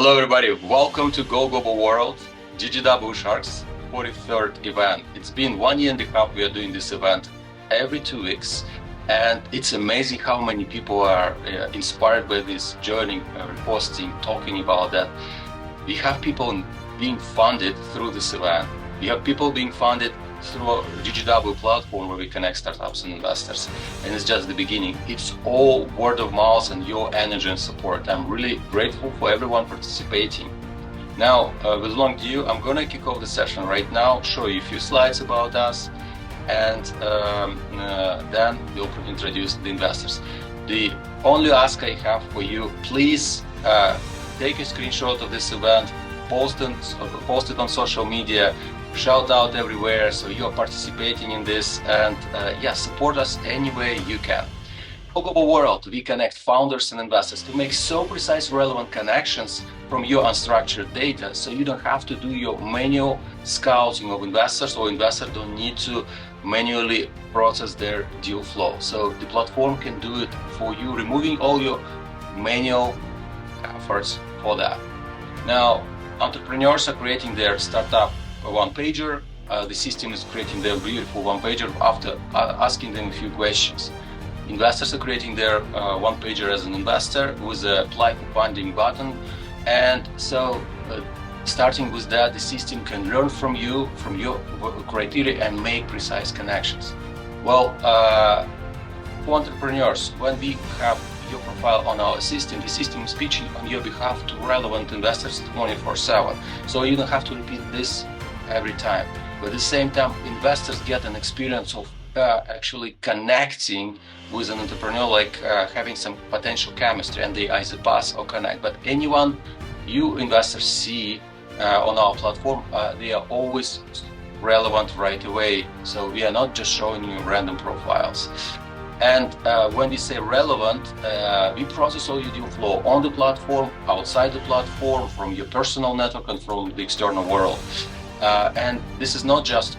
Hello, everybody. Welcome to Go Global World, GGW Sharks 43rd event. It's been 1 year and a half we are doing this event every 2 weeks, and it's amazing how many people are inspired by this journey, reposting, talking about that. We have people being funded through this event. We have people being funded through a GGW platform where we connect startups and investors. And it's just the beginning. It's all word of mouth and your energy and support. I'm really grateful for everyone participating. Now, with long ado, I'm gonna kick off the session right now, show you a few slides about us, and then we'll introduce the investors. The only ask I have for you, please take a screenshot of this event, post it on social media, shout out everywhere so you are participating in this, and support us any way you can. For Global World, we connect founders and investors to make so precise, relevant connections from your unstructured data, so you don't have to do your manual scouting of investors, or investors don't need to manually process their deal flow. So the platform can do it for you, removing all your manual efforts for that. Now, entrepreneurs are creating their startup one-pager. The system is creating their beautiful one-pager after asking them a few questions. Investors are creating their one-pager as an investor with a apply for funding button. And so starting with that, the system can learn from you, from your criteria, and make precise connections. Well, for entrepreneurs, when we have your profile on our system, the system is pitching on your behalf to relevant investors 24/7. So you don't have to repeat this every time. But at the same time, investors get an experience of actually connecting with an entrepreneur, like having some potential chemistry, and they either pass or connect. But anyone you investors see on our platform, they are always relevant right away. So we are not just showing you random profiles. And when we say relevant, we process all your deal flow on the platform, outside the platform, from your personal network and from the external world. And this is not just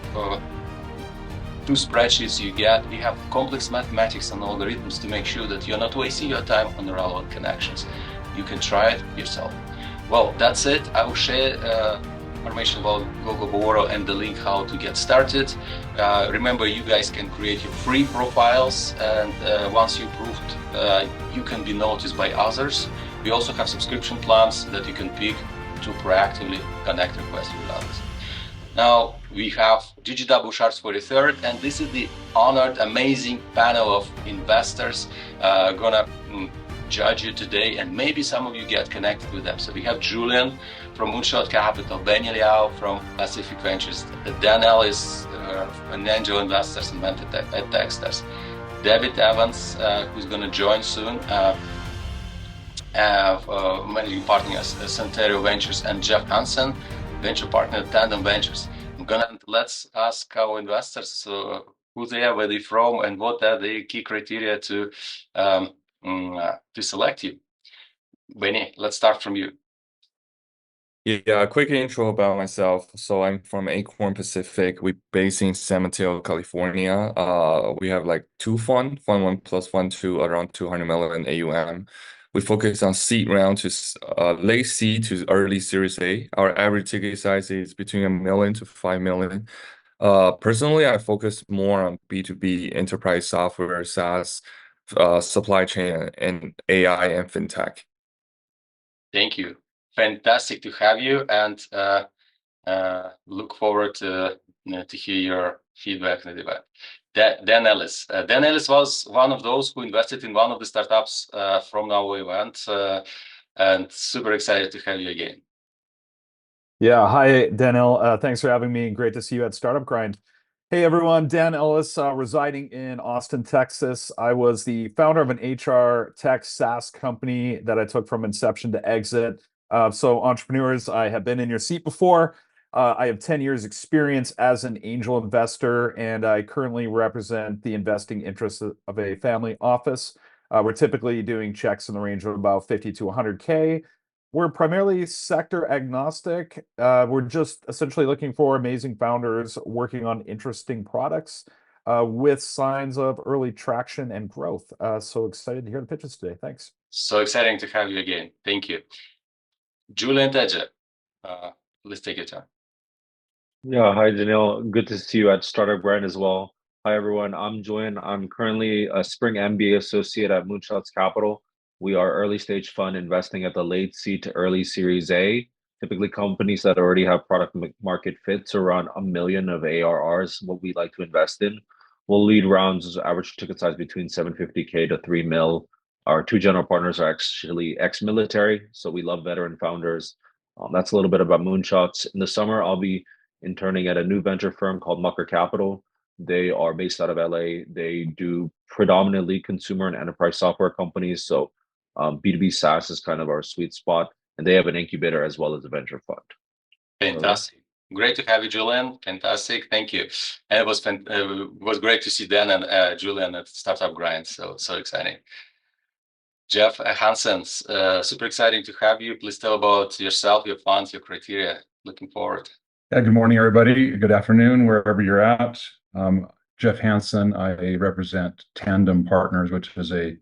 two spreadsheets you get. We have complex mathematics and algorithms to make sure that you're not wasting your time on the relevant connections. You can try it yourself. Well, that's it. I will share information about Go Global World and the link how to get started. Remember, you guys can create your free profiles, and once you proved, you can be noticed by others. We also have subscription plans that you can pick to proactively connect requests with others. Now we have GGW Sharks 43rd, and this is the honored, amazing panel of investors gonna judge you today, and maybe some of you get connected with them. So we have Julian from Moonshots Capital, Liao from Pacific Ventures, Dan Ellis, an angel investors and mentor at Techstars, David Evans, who's gonna join soon, managing partner at Sentiero Ventures, and Jeff Hansen, venture partner at Tandem Ventures. Let's ask our investors who they are, where they're from, and what are the key criteria to select you. Benny, let's start from you. Yeah, a quick intro about myself. So I'm from Acorn Pacific. We're based in Sentiero, California. We have like two fund 1 plus fund 2, around 200 million AUM. We focus on seed round to late seed to early Series A. Our average ticket size is between $1 million to $5 million. Personally, I focus more on B2B enterprise software, SaaS, supply chain, and AI and fintech. Thank you. Fantastic to have you, and look forward to hear your feedback in the event. Dan Ellis. Dan Ellis was one of those who invested in one of the startups from our event, and super excited to have you again. Yeah, hi, Daniel. Thanks for having me. Great to see you at Startup Grind. Hey, everyone. Dan Ellis, residing in Austin, Texas. I was the founder of an HR tech SaaS company that I took from inception to exit. So entrepreneurs, I have been in your seat before. I have 10 years experience as an angel investor, and I currently represent the investing interests of a family office. We're typically doing checks in the range of about 50 to 100K. We're primarily sector agnostic. We're just essentially looking for amazing founders working on interesting products with signs of early traction and growth. So excited to hear the pitches today. Thanks. So exciting to have you again. Thank you. Julian, Tedja, let's take your turn. Yeah, hi Danielle. Good to see you at Startup Grind as well. Hi everyone, I'm Julian. I'm currently a spring MBA associate at Moonshots Capital. We are early stage fund investing at the late seed to early Series A. Typically companies that already have product market fits around 1 million of ARRs, what we like to invest in. We'll lead rounds average ticket size between 750K to 3 mil. Our two general partners are actually ex-military, so we love veteran founders. That's a little bit about Moonshots. In the summer, I'll be interning at a new venture firm called Mucker Capital. They are based out of LA. They do predominantly consumer and enterprise software companies. So B2B SaaS is kind of our sweet spot. And they have an incubator as well as a venture fund. Fantastic. Great to have you, Julian. Fantastic. Thank you. And it was great to see Dan and Julian at Startup Grind. So exciting. Jeff Hansen, super exciting to have you. Please tell about yourself, your funds, your criteria. Looking forward. Yeah, good morning, everybody. Good afternoon, wherever you're at. Jeff Hansen, I represent Tandem Partners, which is a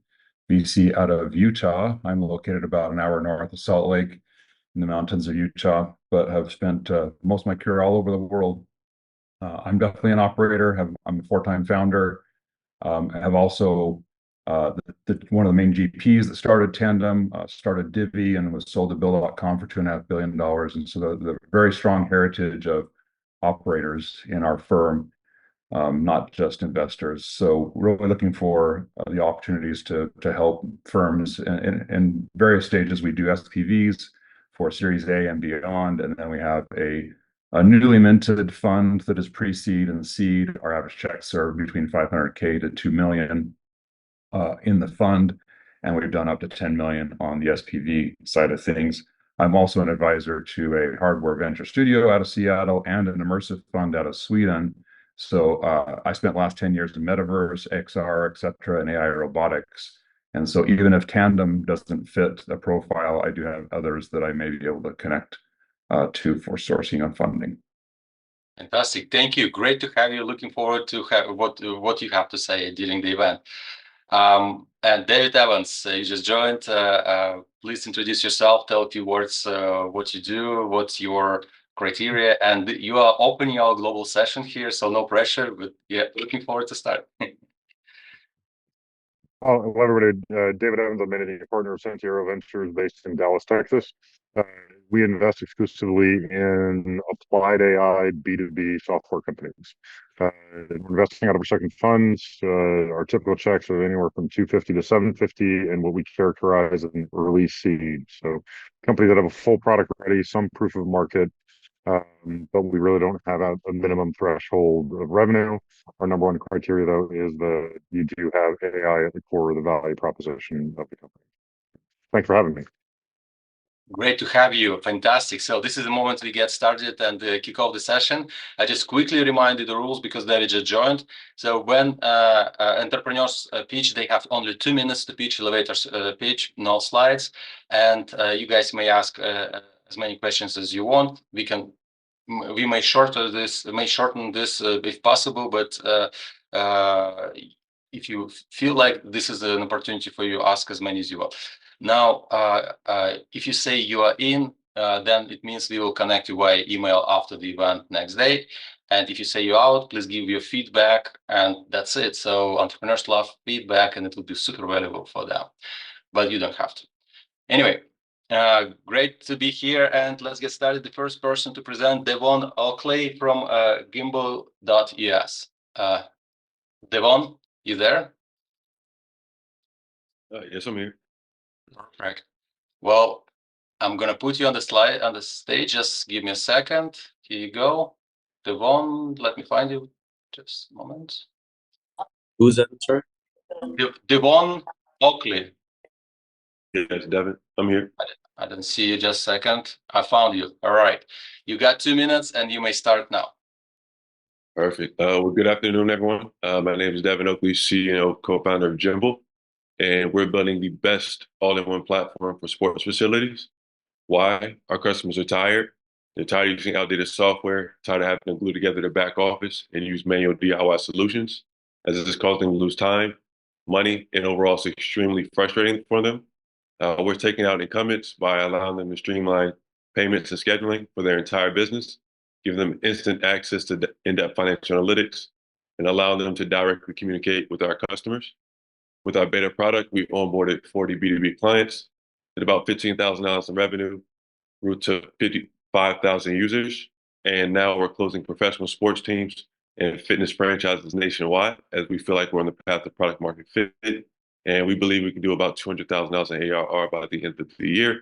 VC out of Utah. I'm located about an hour north of Salt Lake in the mountains of Utah, but have spent most of my career all over the world. I'm definitely an operator. I'm a 4-time founder. Have also one of the main GPs that started Tandem, started Divvy and was sold to Bill.com for $2.5 billion. And so the very strong heritage of operators in our firm, not just investors. So really looking for the opportunities to help firms in various stages. We do SPVs for Series A and beyond, and then we have a newly minted fund that is pre-seed and seed. Our average checks are between 500K to 2 million in the fund, and we've done up to 10 million on the SPV side of things. I'm also an advisor to a hardware venture studio out of Seattle and an immersive fund out of Sweden. So I spent the last 10 years in metaverse, XR, et cetera, and AI robotics. And so even if Tandem doesn't fit the profile, I do have others that I may be able to connect to for sourcing and funding. Fantastic. Thank you. Great to have you. Looking forward to what you have to say during the event. And David Evans, you just joined. Please introduce yourself, tell a few words what you do, what's your criteria, and you are opening our global session here, so no pressure, but yeah, looking forward to start. Hello, everybody. David Evans, I'm managing partner of Sentiero Ventures based in Dallas, Texas. We invest exclusively in applied AI B2B software companies. We're investing out of our second funds. Our typical checks are anywhere from 250 to 750, and what we characterize as an early seed. So companies that have a full product ready, some proof of market, but we really don't have a minimum threshold of revenue. Our number one criteria, though, is that you do have AI at the core of the value proposition of the company. Thanks for having me. Great to have you. Fantastic. So this is the moment we get started and kick off the session. I just quickly reminded the rules because David just joined. So when entrepreneurs pitch, they have only 2 minutes to pitch, elevators pitch, no slides. And you guys may ask as many questions as you want. We may shorten this if possible, but if you feel like this is an opportunity for you, ask as many as you want. Now, if you say you are in, then it means we will connect you via email after the event next day. And if you say you're out, please give your feedback, and that's it. So entrepreneurs love feedback, and it will be super valuable for them, but you don't have to. Anyway, great to be here, and let's get started. The first person to present, Devon Oakley from gimbal.us. Devon, you there? Yes, I'm here. Perfect. Well, I'm gonna put you on the stage. Just give me a second. Here you go. Devon, let me find you. Just a moment. Who's that, sir? Devon Oakley. Yes, Devin. I'm here. I didn't see you. Just a second. I found you. All right. You got 2 minutes, and you may start now. Perfect. Well, good afternoon, everyone. My name is Devin Oakley, CEO, co-founder of Gimbal, and we're building the best all-in-one platform for sports facilities. Why? Our customers are tired. They're tired of using outdated software, tired of having to glue together their back office and use manual DIY solutions, as this is causing them to lose time, money, and overall it's extremely frustrating for them. We're taking out incumbents by allowing them to streamline payments and scheduling for their entire business, give them instant access to in-depth financial analytics, and allowing them to directly communicate with our customers. With our beta product, we onboarded 40 B2B clients, did about $15,000 in revenue, grew to 55,000 users, and now we're closing professional sports teams and fitness franchises nationwide as we feel like we're on the path to product market fit. And we believe we can do about $200,000 in ARR by the end of the year.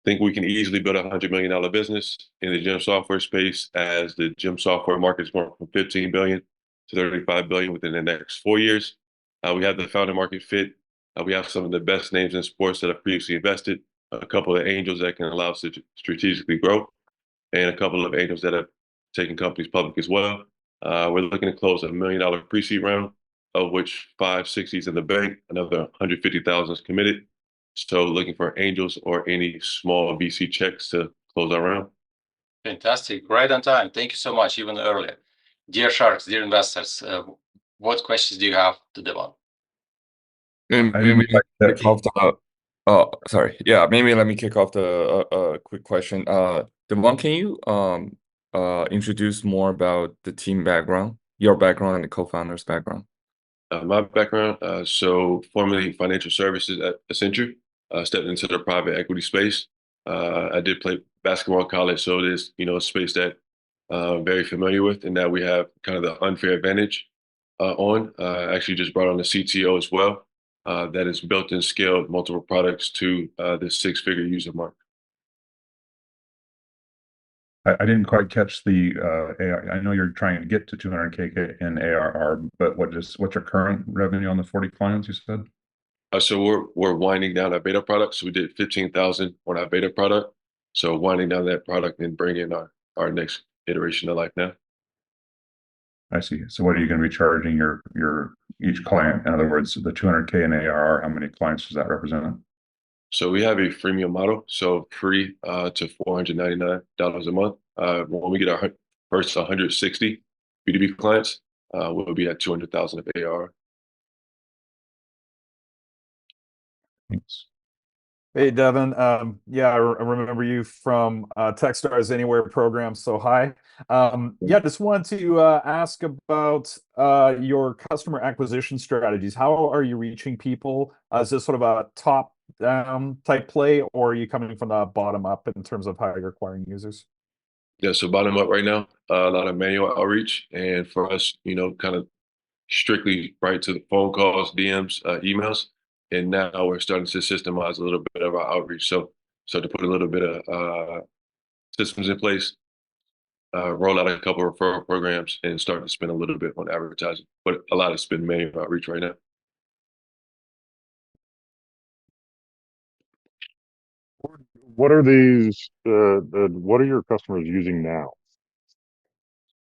Think we can easily build a $100 million business in the gym software space as the gym software market is going from 15 billion to 35 billion within the next 4 years. We have the founder market fit. We have some of the best names in sports that have previously invested, a couple of angels that can allow us to strategically grow, and a couple of angels that have taken companies public as well. We're looking to close $1 million pre-seed round, of which 560 is in the bank, another 150,000 is committed. So looking for angels or any small VC checks to close our round. Fantastic. Right on time. Thank you so much, even earlier. Dear Sharks, dear investors, what questions do you have to Devon? And I maybe didn't like kick off the sorry. Yeah, maybe let me kick off the quick question. Devon, can you introduce more about the team background, your background and the co-founder's background? My background, so formerly financial services at Accenture, stepped into the private equity space. I did play basketball in college, so it is, a space that I'm very familiar with, and that we have kind of the unfair advantage on. Actually just brought on a CTO as well, that has built and scaled multiple products to the six-figure user mark. I didn't quite catch the AR. I know you're trying to get to 200K in ARR, but what's your current revenue on the 40 clients you said? So we're winding down our beta product. So we did 15,000 on our beta product. So winding down that product and bringing our next iteration to life now. I see. So what are you going to be charging your each client? In other words, the 200K in ARR, how many clients does that represent? So we have a freemium model, so free to $499 a month. When we get our first 160 B2B clients, we'll be at 200,000 of ARR. Thanks. Hey, Devon. Yeah, I remember you from Techstars Anywhere program. So hi. Yeah, just wanted to ask about your customer acquisition strategies. How are you reaching people? Is this sort of a top-down type play, or are you coming from the bottom up in terms of how you're acquiring users? Yeah, so bottom up right now, a lot of manual outreach, and for us, kind of strictly right to the phone calls, DMs, emails. And now we're starting to systemize a little bit of our outreach. So to put a little bit of systems in place, roll out a couple of referral programs, and start to spend a little bit on advertising. But a lot of spend manual outreach right now. What are these? What are your customers using now?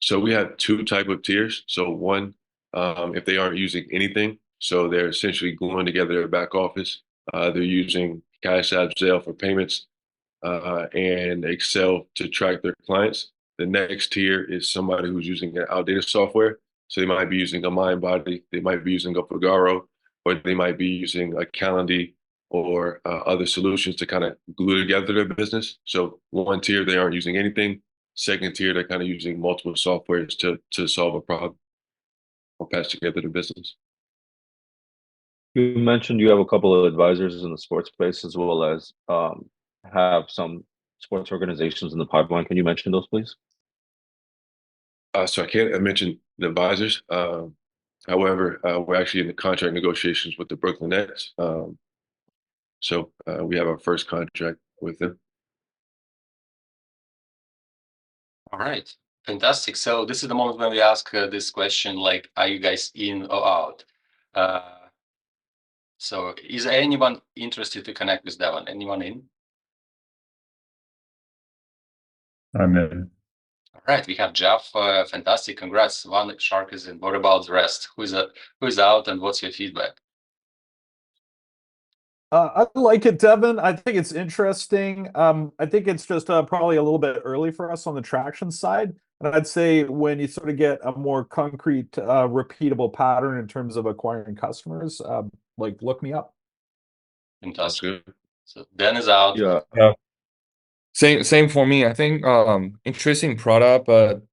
So we have two type of tiers. So one, if they aren't using anything, so they're essentially gluing together their back office. They're using Cash App, Zelle for payments, and Excel to track their clients. The next tier is somebody who's using an outdated software. So they might be using a MindBody, they might be using a Figaro, or they might be using a Calendly or other solutions to kind of glue together their business. So one tier, they aren't using anything. Second tier, they're kind of using multiple softwares to solve a problem or patch together the business. You mentioned you have a couple of advisors in the sports space as well as have some sports organizations in the pipeline. Can you mention those, please? So I mentioned the advisors. However, we're actually in the contract negotiations with the Brooklyn Nets. So we have our first contract with them. All right, fantastic. So this is the moment when we ask this question, like, are you guys in or out? So is anyone interested to connect with Devon? Anyone in? I'm in. All right, we have Jeff. Fantastic, congrats. One shark is in. What about the rest? Who's out, and what's your feedback? I like it, Devon. I think it's interesting. I think it's just probably a little bit early for us on the traction side. And I'd say when you sort of get a more concrete, repeatable pattern in terms of acquiring customers, like look me up. Fantastic. So Dan is out. Yeah. Yeah. Same for me. I think interesting product, but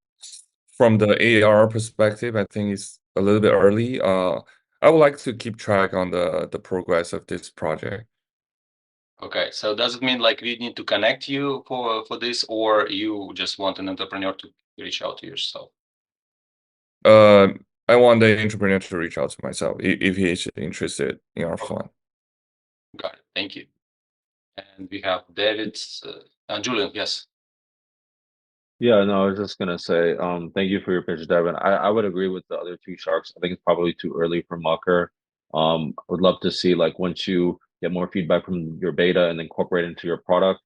from the AR perspective, I think it's a little bit early. I would like to keep track on the progress of this project. Okay, so does it mean like we need to connect you for this, or you just want an entrepreneur to reach out to yourself? I want the entrepreneur to reach out to myself if he is interested in our fund. Got it. Thank you. And we have David, Julian. Yes. Yeah, no, I was just gonna say, thank you for your pitch, Devin. I would agree with the other two sharks. I think it's probably too early for Mucker. I would love to see like once you get more feedback from your beta and incorporate into your product,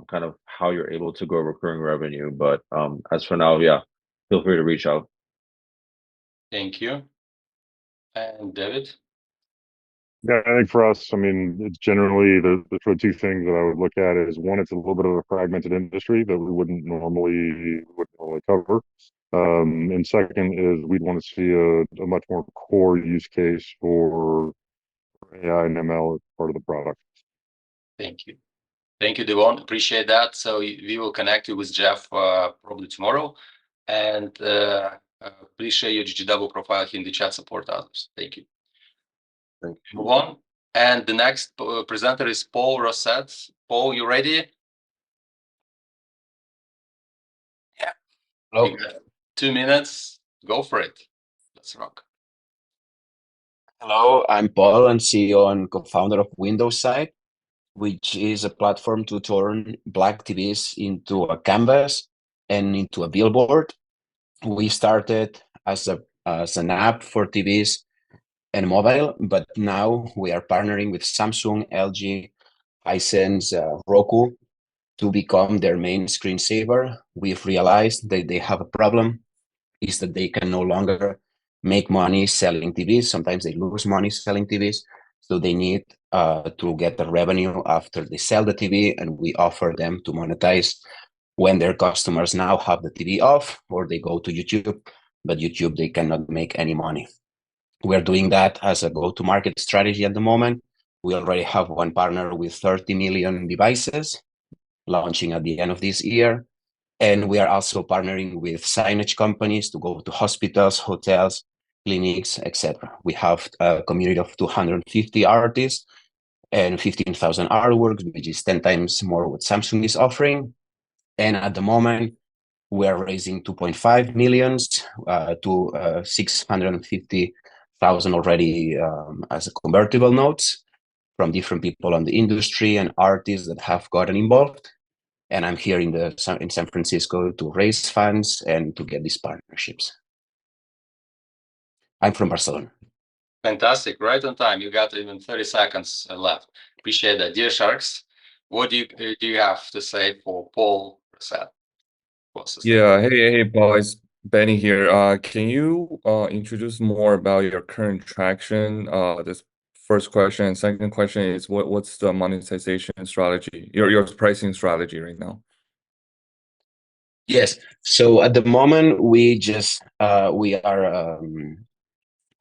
kind of how you're able to grow recurring revenue. But as for now, yeah, feel free to reach out. Thank you. And David. Yeah, I think for us, I mean, it's generally the sort of two things that I would look at is one, it's a little bit of a fragmented industry that we wouldn't normally cover. And second is we'd want to see a much more core use case for AI and ML as part of the product. Thank you. Thank you, Devon. Appreciate that. So we will connect you with Jeff probably tomorrow. And please share your GGW profile here in the chat, support others. Thank you. Thank you. Move on. And the next presenter is Paul Rosset. Paul, you ready? Yeah. Hello. You got 2 minutes. Go for it. Let's rock. Hello, I'm Paul. I'm CEO and co-founder of Windows Site, which is a platform to turn black TVs into a canvas and into a billboard. We started as an app for TVs and mobile, but now we are partnering with Samsung, LG, Hisense, Roku to become their main screensaver. We've realized that they have a problem, is that they can no longer make money selling TVs. Sometimes they lose money selling TVs. So they need to get the revenue after they sell the TV, and we offer them to monetize when their customers now have the TV off or they go to YouTube, but YouTube, they cannot make any money. We're doing that as a go-to-market strategy at the moment. We already have one partner with 30 million devices launching at the end of this year. And we are also partnering with signage companies to go to hospitals, hotels, clinics, etc. We have a community of 250 artists and 15,000 artworks, which is 10 times more what Samsung is offering. And at the moment, we are raising 2.5 millions to 650,000 already as a convertible notes from different people on the industry and artists that have gotten involved. And I'm here in San Francisco to raise funds and to get these partnerships. I'm from Barcelona. Fantastic. Right on time. You got even 30 seconds left. Appreciate that. Dear Sharks, what do you have to say for Paul Rosset? Yeah. Hey, Paul. It's Benny here. Can you introduce more about your current traction? This first question. And second question is what's the monetization strategy, your pricing strategy right now? Yes. So at the moment, we are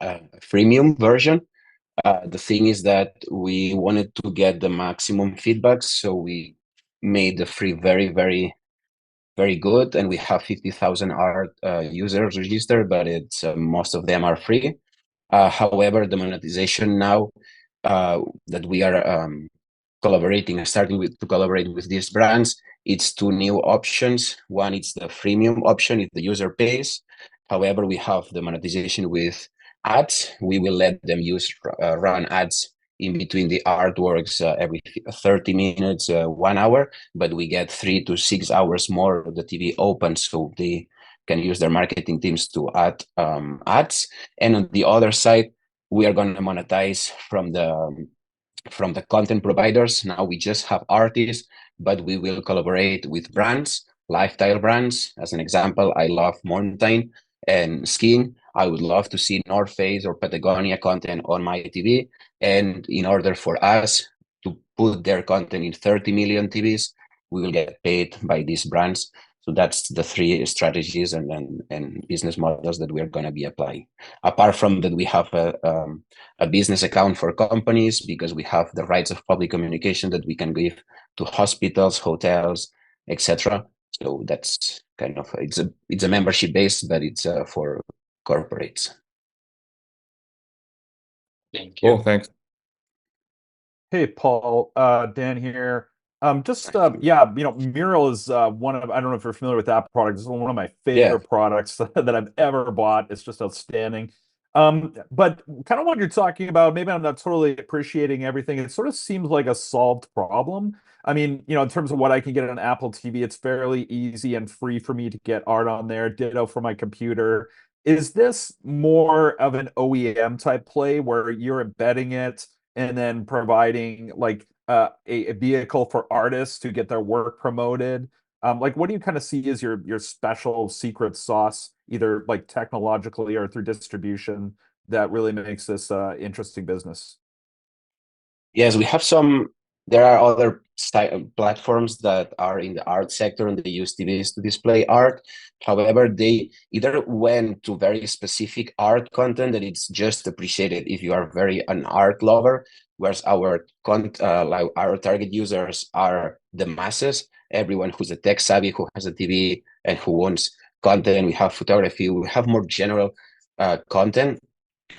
a freemium version. The thing is that we wanted to get the maximum feedback, so we made the free very, very, very good, and we have 50,000 art users registered, but it's most of them are free. However, the monetization now that we are starting to collaborate with these brands, it's two new options. One, it's the freemium option if the user pays. However, we have the monetization with ads. We will let them run ads in between the artworks every 30 minutes, 1 hour, but we get 3 to 6 hours more of the TV open, so they can use their marketing teams to add ads. And on the other side, we are going to monetize from the content providers. Now we just have artists, but we will collaborate with brands, lifestyle brands. As an example, I love mountain and skiing. I would love to see North Face or Patagonia content on my TV. And in order for us to put their content in 30 million TVs, we will get paid by these brands. So that's the three strategies and business models that we are going to be applying. Apart from that, we have a business account for companies because we have the rights of public communication that we can give to hospitals, hotels, etc. So that's kind of it's a membership base, but it's for corporates. Thank you. Cool, thanks. Hey, Paul, Dan here. Yeah, Mural is one of, I don't know if you're familiar with that product. It's one of my favorite products that I've ever bought. It's just outstanding. But kind of what you're talking about, maybe I'm not totally appreciating everything. It sort of seems like a solved problem. I mean, in terms of what I can get on Apple TV, it's fairly easy and free for me to get art on there. Ditto for my computer. Is this more of an OEM type play where you're embedding it and then providing like a vehicle for artists to get their work promoted? Like, what do you kind of see as your special secret sauce, either like technologically or through distribution, that really makes this interesting business? Yes, we have some. There are other platforms that are in the art sector and they use TVs to display art. However, they either went to very specific art content that it's just appreciated if you are very an art lover, whereas our target users are the masses, everyone who's a tech savvy, who has a TV and who wants content. We have photography, we have more general content,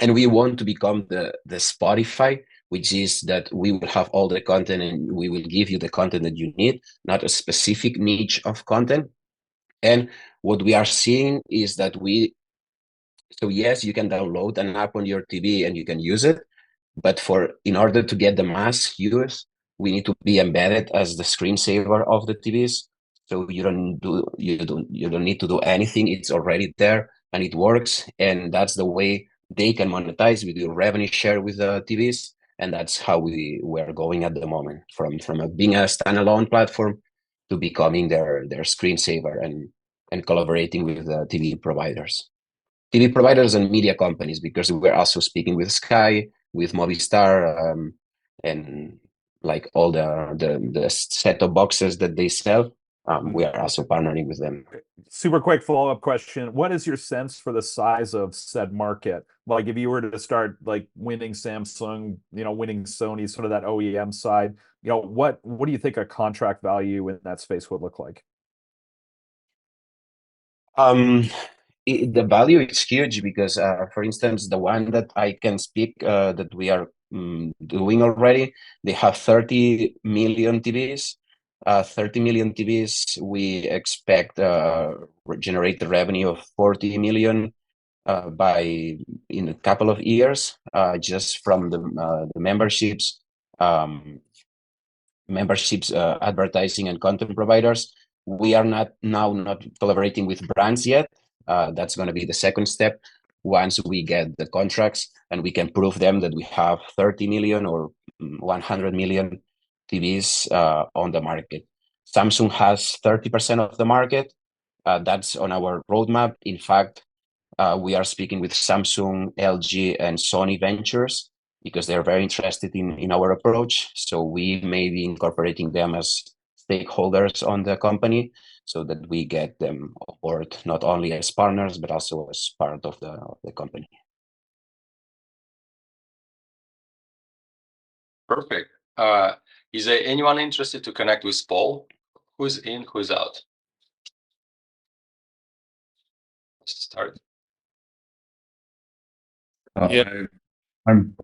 and we want to become the Spotify, which is that we will have all the content and we will give you the content that you need, not a specific niche of content. And what we are seeing is that so yes, you can download an app on your TV and you can use it, but in order to get the mass use, we need to be embedded as the screensaver of the TVs. So you don't need to do anything. It's already there and it works. And that's the way they can monetize. We do revenue share with the TVs. And that's how we're going at the moment, from being a standalone platform to becoming their screensaver and collaborating with the TV providers and media companies, because we're also speaking with Sky, with Movistar, and like all the set-top boxes that they sell. We are also partnering with them. Super quick follow-up question. What is your sense for the size of said market? Like if you were to start like winning Samsung, winning Sony, sort of that OEM side, what do you think a contract value in that space would look like? The value is huge because, for instance, the one that I can speak that we are doing already, they have 30 million TVs. 30 million TVs, we expect generate the revenue of 40 million in a couple of years, just from the memberships, advertising and content providers. We are not collaborating with brands yet. That's going to be the second step once we get the contracts and we can prove them that we have 30 million or 100 million TVs on the market. Samsung has 30% of the market. That's on our roadmap. In fact, we are speaking with Samsung, LG, and Sony Ventures because they're very interested in our approach. So we may be incorporating them as stakeholders on the company so that we get them on board, not only as partners, but also as part of the company. Perfect. Is there anyone interested to connect with Paul? Who's in, who's out? Let's start. Yeah. I'm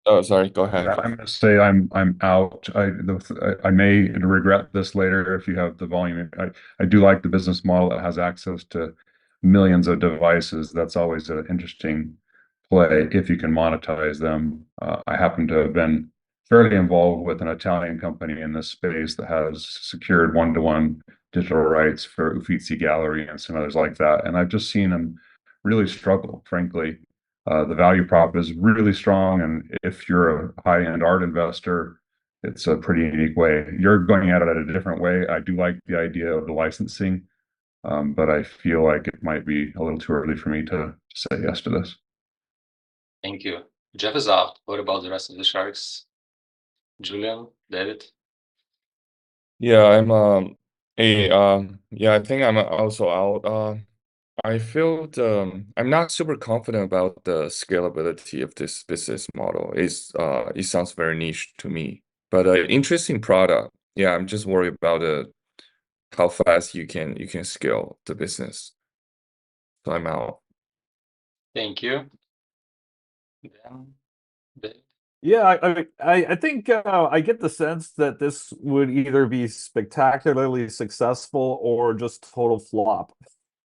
Oh, sorry. Go ahead. I'm going to say I'm out. I may regret this later if you have the volume. I do like the business model that has access to millions of devices. That's always an interesting play if you can monetize them. I happen to have been fairly involved with an Italian company in this space that has secured one-to-one digital rights for Uffizi Gallery and some others like that. And I've just seen them really struggle, frankly. The value prop is really strong, and if you're a high-end art investor, it's a pretty unique way. You're going at it a different way. I do like the idea of the licensing, but I feel like it might be a little too early for me to say yes to this. Thank you. Jeff is out. What about the rest of the Sharks? Julian, David? Yeah, I think I'm also out. I feel I'm not super confident about the scalability of this business model. It sounds very niche to me, but interesting product. Yeah, I'm just worried about how fast you can scale the business. So I'm out. Thank you. Then, Dave. Yeah, I think I get the sense that this would either be spectacularly successful or just total flop.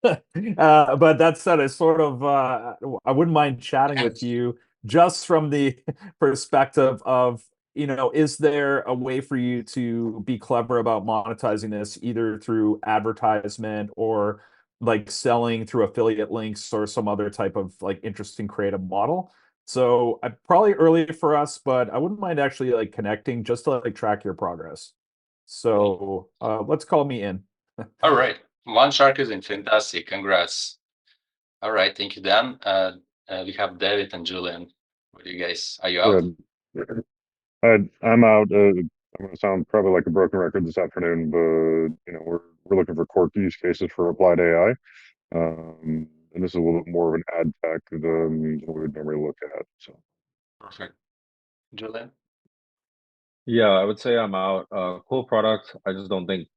But that said, I sort of I wouldn't mind chatting with you just from the perspective of, is there a way for you to be clever about monetizing this either through advertisement or like selling through affiliate links or some other type of like interesting creative model? So I probably early for us, but I wouldn't mind actually like connecting just to like track your progress. So let's call me in. All right. One Shark is in. Fantastic. Congrats. All right. Thank you, Dan. We have David and Julian. What do you guys? Are you out? Yeah. I'm out. I'm going to sound probably like a broken record this afternoon, but we're looking for core use cases for applied AI, and this is a little bit more of an ad tech than we would normally look at. So Perfect. Julian? Yeah, I would say I'm out. Cool product. I just don't think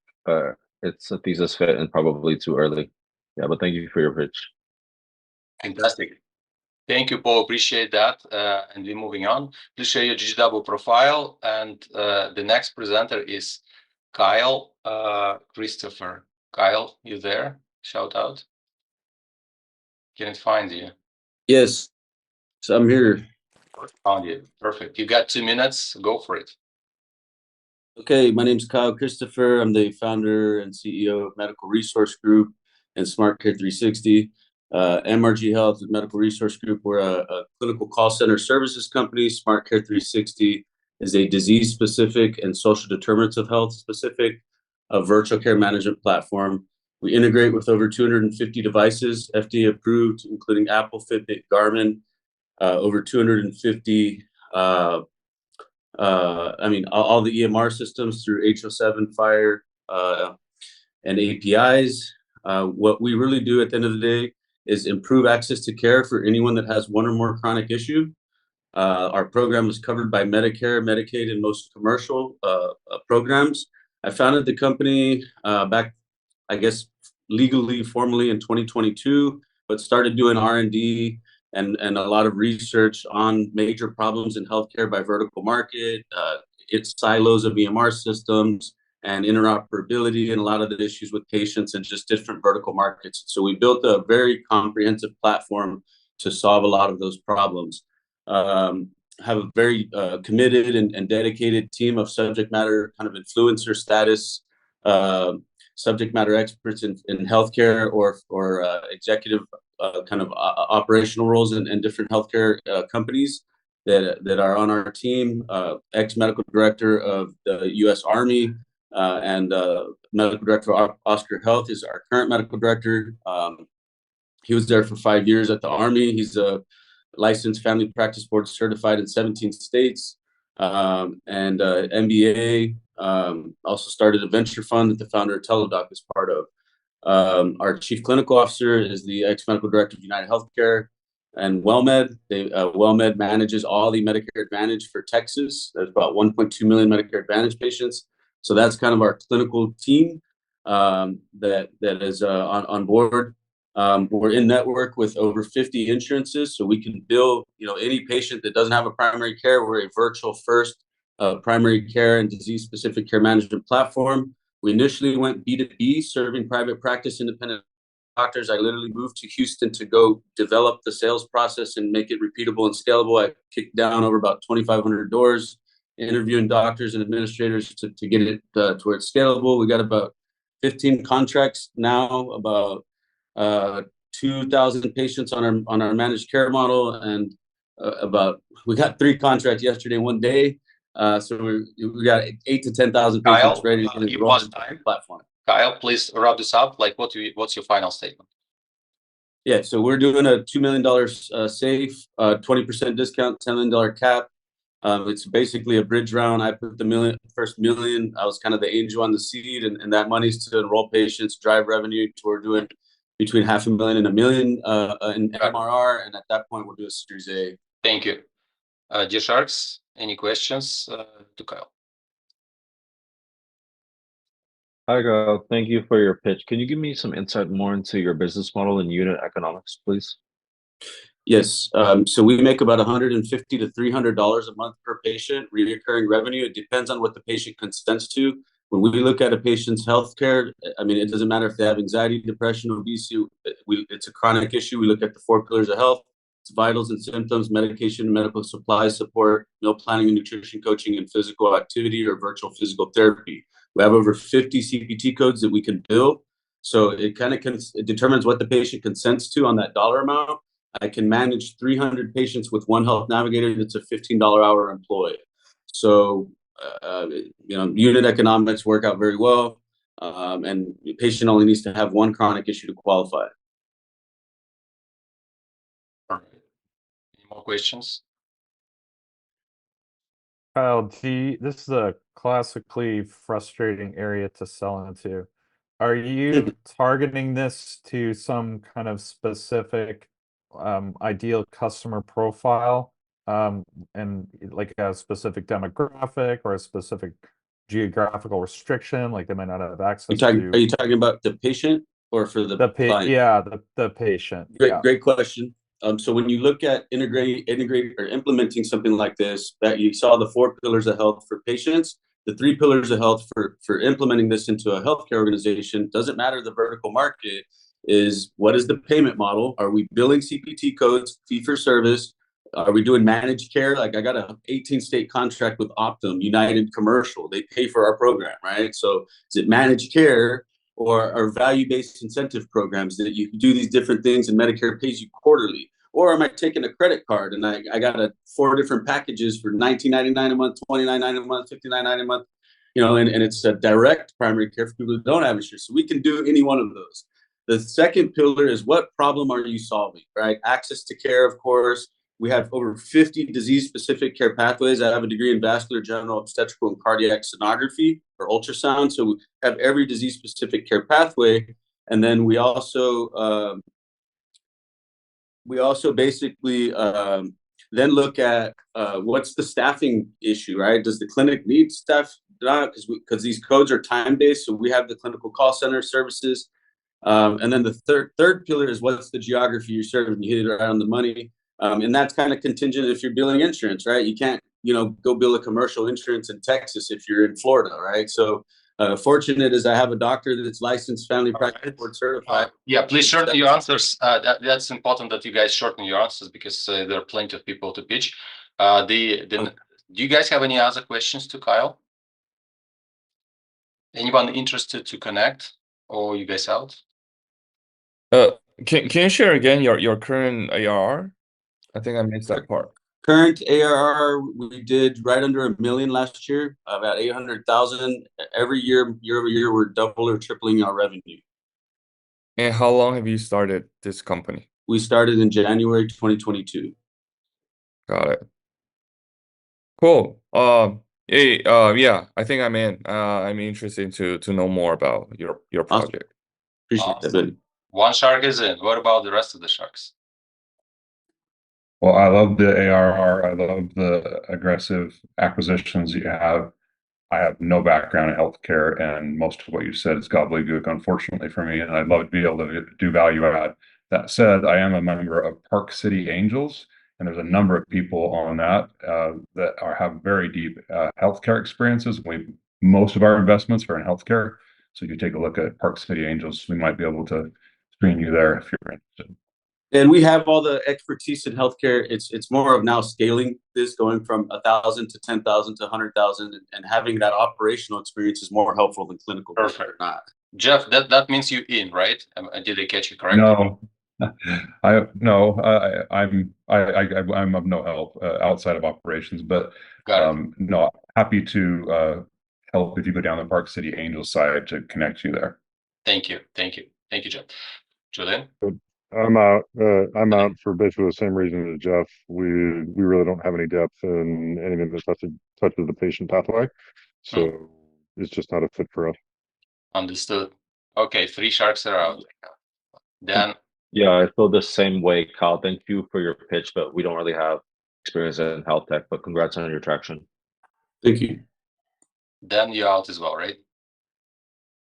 it's a thesis fit and probably too early. Yeah, but thank you for your pitch. Fantastic. Thank you, Paul. Appreciate that. And we're moving on. Please share your GGW profile. And the next presenter is Kyle Christopher. Kyle, you there? Shout out. Can't find you. Yes, so I'm here. Found you. Perfect. You got 2 minutes. Go for it. Okay, my name's Kyle Christopher. I'm the founder and CEO of Medical Resource Group and Smart Care 360. MRG Health Medical Resource Group, we're a clinical call center services company. Smart Care 360 is a disease-specific and social determinants of health specific virtual care management platform. We integrate with over 250 devices, FDA approved, including Apple, Fitbit, Garmin, over 250 all the EMR systems through HO7, Fire, and APIs. What we really do at the end of the day is improve access to care for anyone that has one or more chronic issue. Our program is covered by Medicare, Medicaid, and most commercial programs. I founded the company back, I guess, legally, formally in 2022, but started doing R&D and a lot of research on major problems in healthcare by vertical market, its silos of EMR systems, and interoperability, and a lot of the issues with patients and just different vertical markets. So we built a very comprehensive platform to solve a lot of those problems. Have a very committed and dedicated team of subject matter kind of influencer status subject matter experts in healthcare or executive kind of operational roles in different healthcare companies that are on our team. Ex-medical director of the U.S. Army and medical director of Oscar Health is our current medical director. He was there for 5 years at the Army. He's a licensed family practice board certified in 17 states and MBA. Also started a venture fund that the founder of Teladoc is part of. Our chief clinical officer is the ex-medical director of United Healthcare and WellMed. WellMed manages all the Medicare Advantage for Texas. There's about 1.2 million Medicare Advantage patients. So that's kind of our clinical team that is on board. We're in network with over 50 insurances, so we can bill any patient that doesn't have a primary care. We're a virtual first primary care and disease-specific care management platform. We initially went B2B, serving private practice independent doctors. I literally moved to Houston to go develop the sales process and make it repeatable and scalable. I kicked down over about 2,500 doors, interviewing doctors and administrators to get it to where it's scalable. We got about 15 contracts now, about 2,000 patients on our managed care model, and we got 3 contracts yesterday in one day. So we got 8 to 10,000 patients ready to get enrolled in the platform. Kyle, please wrap this up. Like, what's your final statement? Yeah, so we're doing a $2 million safe, 20% discount, $10 million cap. It's basically a bridge round. I put the first million. I was kind of the angel on the seed, and that money's to enroll patients, drive revenue. We're doing between $500,000 and $1 million in MRR, and at that point we'll do a Series A. Thank you. Dear Sharks, any questions to Kyle? Hi, Kyle. Thank you for your pitch. Can you give me some insight more into your business model and unit economics, please? Yes. So we make about $150 to $300 a month per patient, recurring revenue. It depends on what the patient consents to. When we look at a patient's healthcare, I mean, it doesn't matter if they have anxiety, depression, obesity. It's a chronic issue. We look at the 4 pillars of health. It's vitals and symptoms, medication, medical supplies support, meal planning and nutrition coaching, and physical activity or virtual physical therapy. We have over 50 CPT codes that we can bill. So it kind of it determines what the patient consents to on that dollar amount. I can manage 300 patients with one health navigator that's a $15 hour employee. So, unit economics work out very well. And the patient only needs to have one chronic issue to qualify. All right. Any more questions? Kyle, this is a classically frustrating area to sell into. Are you targeting this to some kind of specific ideal customer profile, and like a specific demographic or a specific geographical restriction, like they might not have access Are to you talking about the patient or for the client? Yeah, the patient. Great question. So when you look at integrate or implementing something like this, that you saw the 4 pillars of health for patients, the 3 pillars of health for implementing this into a healthcare organization, doesn't matter the vertical market, is what is the payment model? Are we billing CPT codes, fee for service? Are we doing managed care? Like I got a 18-state contract with Optum, United Commercial. They pay for our program, right? So is it managed care or value-based incentive programs that you do these different things and Medicare pays you quarterly? Or am I taking a credit card and I got 4 different packages for $19.99 a month, $29.99 a month, $59.99 a month, and it's a direct primary care for people who don't have insurance. So we can do any one of those. The second pillar is what problem are you solving, right? Access to care, of course. We have over 50 disease-specific care pathways. I have a degree in vascular, general, obstetrical, and cardiac sonography or ultrasound. So we have every disease-specific care pathway. And then we also basically then look at what's the staffing issue, right? Does the clinic need staff? Because these codes are time-based. So we have the clinical call center services. And then the third pillar is what's the geography you're serving. You hit it right on the money. And that's kind of contingent if you're billing insurance, right? You can't, go bill a commercial insurance in Texas if you're in Florida, right? So fortunate is I have a doctor that's licensed, family practice board certified. Yeah, please shorten your answers. That's important that you guys shorten your answers because there are plenty of people to pitch. Do you guys have any other questions to Kyle? Anyone interested to connect, or you guys out? Can you share again your current ARR? I think I missed that part. Current ARR, we did right under $1 million last year, about 800,000. Every year over year, we're double or tripling our revenue. And how long have you started this company? We started in January 2022. Got it. Cool. Yeah, I think I'm in. I'm interested to know more about your project. Appreciate that, buddy. One shark is in. What about the rest of the sharks? Well, I love the ARR. I love the aggressive acquisitions you have. I have no background in healthcare, and most of what you said is gobbledygook, unfortunately for me, and I'd love to be able to do value add. That said, I am a member of Park City Angels, and there's a number of people on that have very deep healthcare experiences. Most of our investments are in healthcare, so you take a look at Park City Angels. We might be able to screen you there if you're interested. And we have all the expertise in healthcare. It's more of now scaling this, going from 1,000 to 10,000 to 100,000, and having that operational experience is more helpful than clinical. Perfect. Or not. Jeff, that means you in, right? Did I catch you correctly? No, I'm of no help outside of operations, but no, happy to help if you go down the Park City Angels side to connect you there. Thank you, Jeff. Julian? I'm out. I'm out for basically the same reason as Jeff. We really don't have any depth in anything that touches the patient pathway, so it's just not a fit for us. Understood. Okay, 3 sharks are out. Then Yeah, I feel the same way, Kyle. Thank you for your pitch, but we don't really have experience in health tech, but congrats on your traction. Thank you. then you're out as well, right?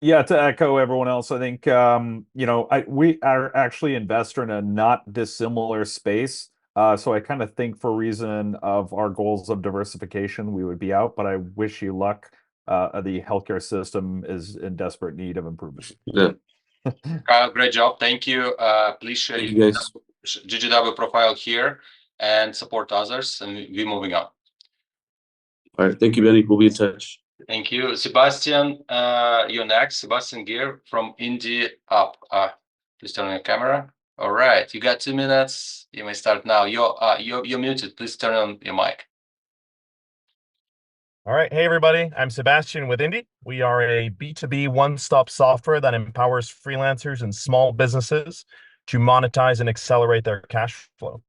Yeah, to echo everyone else, I think we are actually investor in a not dissimilar space. So I kind of think for reason of our goals of diversification, we would be out, but I wish you luck. The healthcare system is in desperate need of improvement. Yeah. Kyle, great job. Thank you. Please share Thank your you, guys. GGW profile here and support others, and we're moving on. All right. Thank you, Benny. We'll be in touch. Thank you. Sebastian, you're next. Sebastian Gear from Indie Up. Please turn on your camera. All right, you got 2 minutes. You may start now. You're muted. Please turn on your mic. All right. Hey, everybody. I'm Sebastian with Indie. We are a B2B one-stop software that empowers freelancers and small businesses to monetize and accelerate their cash flow.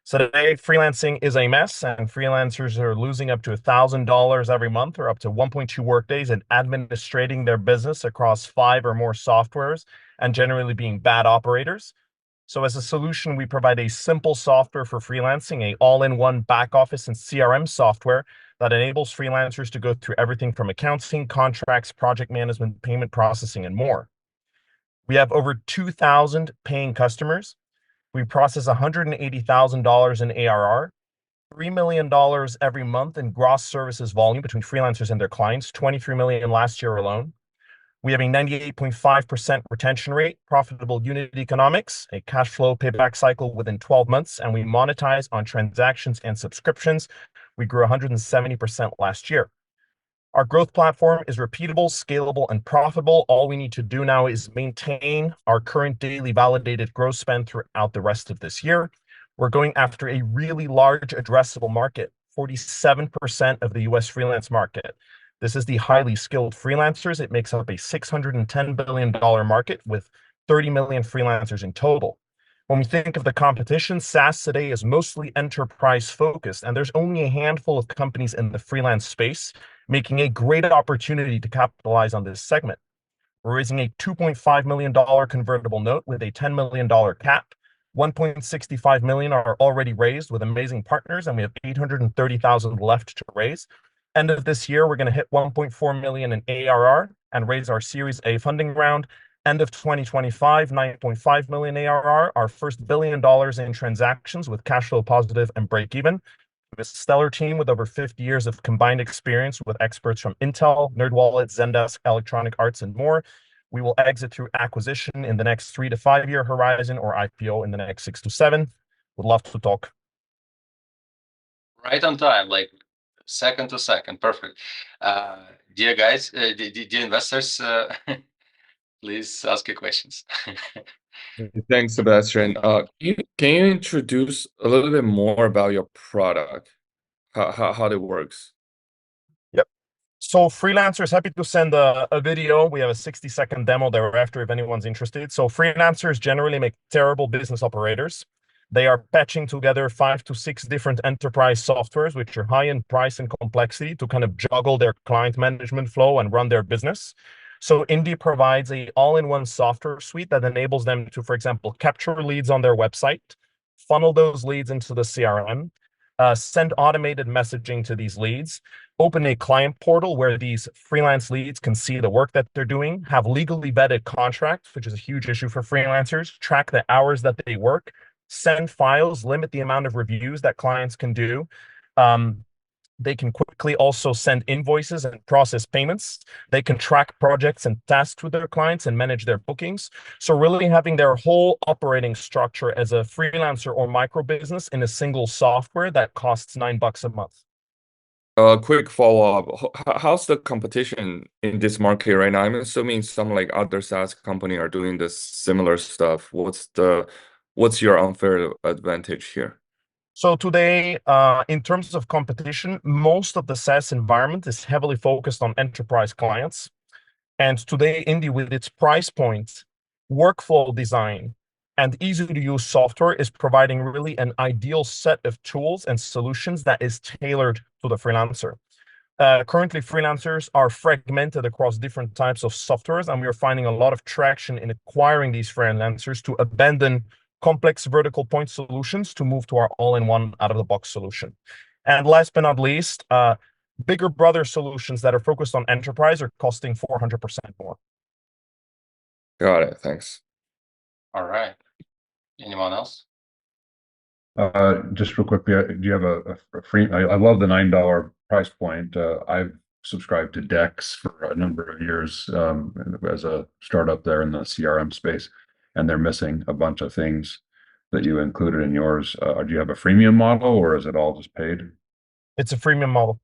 So today, freelancing is a mess, and freelancers are losing up to $1,000 every month or up to 1.2 workdays in administrating their business across 5 or more softwares and generally being bad operators. So as a solution, we provide a simple software for freelancing, a all-in-one back office and CRM software that enables freelancers to go through everything from accounting, contracts, project management, payment processing, and more. We have over 2,000 paying customers. We process $180,000 in ARR, $3 million every month in gross services volume between freelancers and their clients, 23 million last year alone. We have a 98.5% retention rate, profitable unit economics, a cash flow payback cycle within 12 months, and we monetize on transactions and subscriptions. We grew 170% last year. Our growth platform is repeatable, scalable, and profitable. All we need to do now is maintain our current daily validated growth spend throughout the rest of this year. We're going after a really large addressable market, 47% of the US freelance market. This is the highly skilled freelancers. It makes up a $610 billion market with 30 million freelancers in total. When we think of the competition, SaaS today is mostly enterprise focused, and there's only a handful of companies in the freelance space, making a great opportunity to capitalize on this segment. We're raising a $2.5 million convertible note with a $10 million cap. 1.65 million are already raised with amazing partners, and we have 830,000 left to raise. End of this year, we're going to hit 1.4 million in ARR and raise our Series A funding round. End of 2025, 9.5 million ARR, our first $1 billion in transactions with cash flow positive and break even. We have a stellar team with over 50 years of combined experience with experts from Intel, NerdWallet, Zendesk, Electronic Arts, and more. We will exit through acquisition in the next 3 to 5 year horizon or IPO in the next 6 to 7. Would love to talk. Right on time, like second to second. Perfect. Dear guys, dear investors, please ask your questions. Thanks, Sebastian. Can you introduce a little bit more about your product, how it works? Yep. So freelancers, happy to send a video. We have a 60-second demo thereafter if anyone's interested. So freelancers generally make terrible business operators. They are patching together 5 to 6 different enterprise softwares, which are high in price and complexity to kind of juggle their client management flow and run their business. So Indie provides a all-in-one software suite that enables them to, for example, capture leads on their website, funnel those leads into the CRM, send automated messaging to these leads, open a client portal where these freelance leads can see the work that they're doing, have legally vetted contracts, which is a huge issue for freelancers, track the hours that they work, send files, limit the amount of reviews that clients can do. They can quickly also send invoices and process payments. They can track projects and tasks with their clients and manage their bookings. So really having their whole operating structure as a freelancer or micro business in a single software that costs $9 a month. Quick follow-up. How's the competition in this market right now? I'm assuming some like other SaaS company are doing this similar stuff. What's your unfair advantage here? So today, in terms of competition, most of the SaaS environment is heavily focused on enterprise clients. And today, Indie, with its price point, workflow design, and easy-to-use software is providing really an ideal set of tools and solutions that is tailored to the freelancer. Currently, freelancers are fragmented across different types of softwares, and we are finding a lot of traction in acquiring these freelancers to abandon complex vertical point solutions to move to our all-in-one out-of-the-box solution. And last but not least, bigger brother solutions that are focused on enterprise are costing 400% more. Got it. Thanks. All right. Anyone else? Just real quickly, do you have a free? I love the $9 price point. I've subscribed to Dex for a number of years as a startup there in the CRM space, and they're missing a bunch of things that you included in yours. Do you have a freemium model, or is it all just paid? It's a freemium model.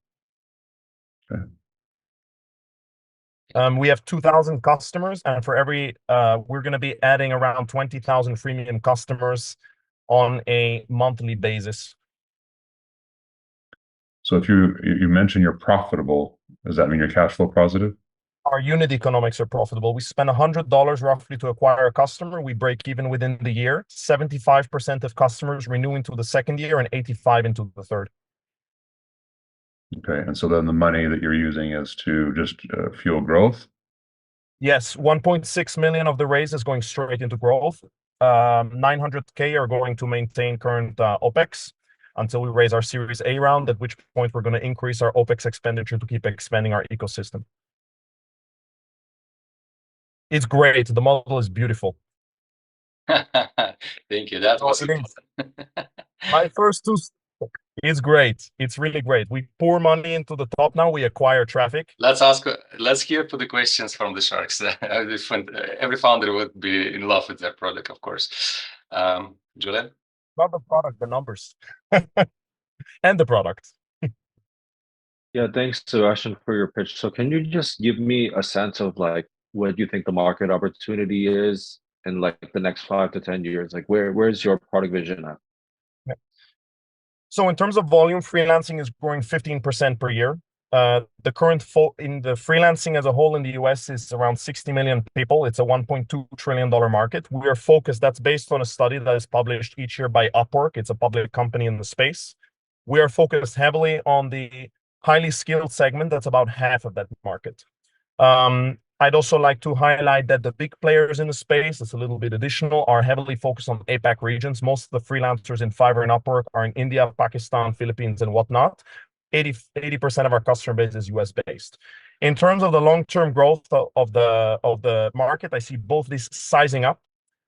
Okay. We have 2,000 customers, and for every, we're going to be adding around 20,000 freemium customers on a monthly basis. So if you mentioned you're profitable, does that mean you're cash flow positive? Our unit economics are profitable. We spend $100 roughly to acquire a customer. We break even within the year. 75% of customers renew into the second year and 85% into the third. Okay, and so then the money that you're using is to just fuel growth? Yes, 1.6 million of the raise is going straight into growth. 900K are going to maintain current OPEX until we raise our Series A round, at which point we're going to increase our OPEX expenditure to keep expanding our ecosystem. It's great. The model is beautiful. Thank you. That was my first two. It's great. It's really great. We pour money into the top now. We acquire traffic. Let's hear for the questions from the Sharks. Every founder would be in love with their product, of course. Julian? Not the product, the numbers. And the product. Yeah, thanks, Sebastian, for your pitch. So can you just give me a sense of like what you think the market opportunity is in like the next 5 to 10 years? Like where's your product vision at? So in terms of volume, freelancing is growing 15% per year. The current in the freelancing as a whole in the US is around 60 million people. It's a $1.2 trillion market. We are focused, that's based on a study that is published each year by Upwork. It's a public company in the space. We are focused heavily on the highly skilled segment. That's about half of that market. I'd also like to highlight that the big players in the space, it's a little bit additional, are heavily focused on APAC regions. Most of the freelancers in Fiverr and Upwork are in India, Pakistan, Philippines, and whatnot. 80% of our customer base is US based. In terms of the long-term growth of the market, I see both these sizing up,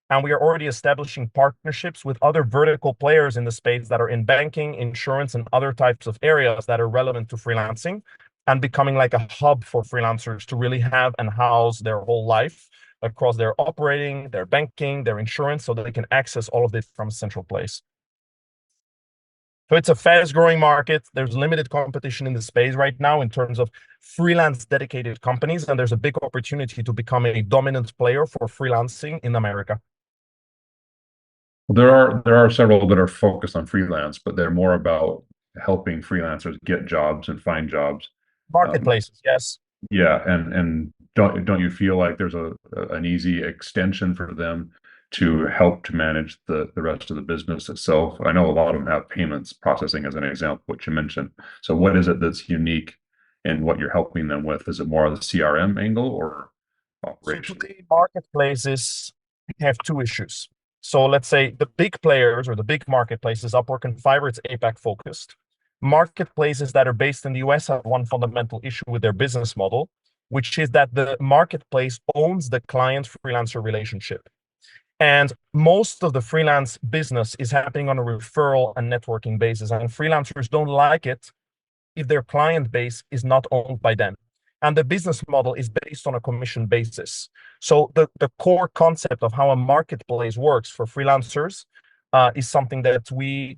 and we are already establishing partnerships with other vertical players in the space that are in banking, insurance, and other types of areas that are relevant to freelancing, and becoming like a hub for freelancers to really have and house their whole life across their operating, their banking, their insurance, so that they can access all of this from a central place. So it's a fast-growing market. There's limited competition in the space right now in terms of freelance dedicated companies, and there's a big opportunity to become a dominant player for freelancing in America. Well, there are several that are focused on freelance, but they're more about helping freelancers get jobs and find jobs. Marketplaces, yes. Yeah, and don't you feel like there's an easy extension for them to help to manage the rest of the business itself? I know a lot of them have payments processing as an example, which you mentioned. So what is it that's unique in what you're helping them with? Is it more of the CRM angle or operation? So today, marketplaces have two issues. So let's say the big players or the big marketplaces, Upwork and Fiverr, it's APAC focused. Marketplaces that are based in the US have one fundamental issue with their business model, which is that the marketplace owns the client-freelancer relationship. And most of the freelance business is happening on a referral and networking basis. And freelancers don't like it if their client base is not owned by them. And the business model is based on a commission basis. So the core concept of how a marketplace works for freelancers is something that we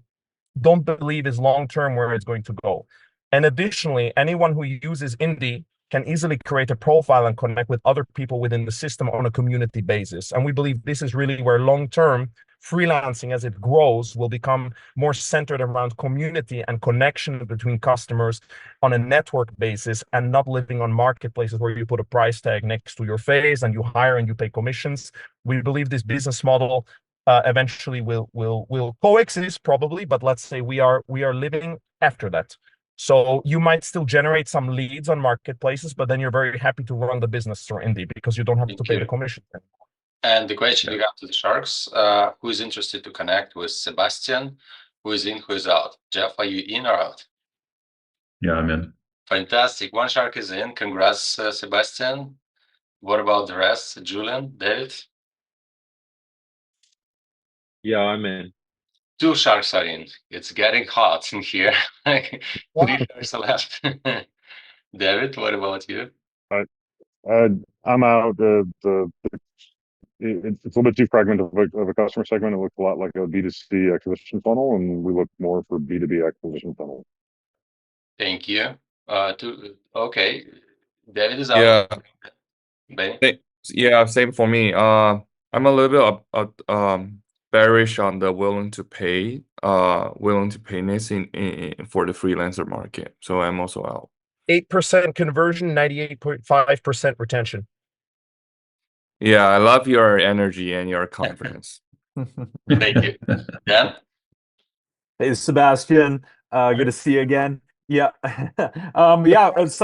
don't believe is long-term where it's going to go. And additionally, anyone who uses Indie can easily create a profile and connect with other people within the system on a community basis. And we believe this is really where long-term freelancing, as it grows, will become more centered around community and connection between customers on a network basis, and not living on marketplaces where you put a price tag next to your face and you hire and you pay commissions. We believe this business model eventually will coexist probably, but let's say we are living after that. So you might still generate some leads on marketplaces, but then you're very happy to run the business through Indie because you don't have to pay the commission. And the question you got to the Sharks, who is interested to connect with Sebastian? Who is in, who is out? Jeff, are you in or out? Yeah, I'm in. Fantastic. One Shark is in. Congrats, Sebastian. What about the rest? Julian, David? Yeah, I'm in. 2 Sharks are in. It's getting hot in here. 3 Sharks are left. David, what about you? I'm out. It's a little bit too fragmented of a customer segment. It looks a lot like a B2C acquisition funnel, and we look more for B2B acquisition funnel. Thank you. Okay, David is out. Yeah. Benny? Yeah, same for me. I'm a little bit bearish on the willing to payness in for the freelancer market. So I'm also out. 8% conversion, 98.5% retention. Yeah, I love your energy and your confidence. Thank you. Dan? Hey, Sebastian. Good to see you again. Yeah. Yeah, it's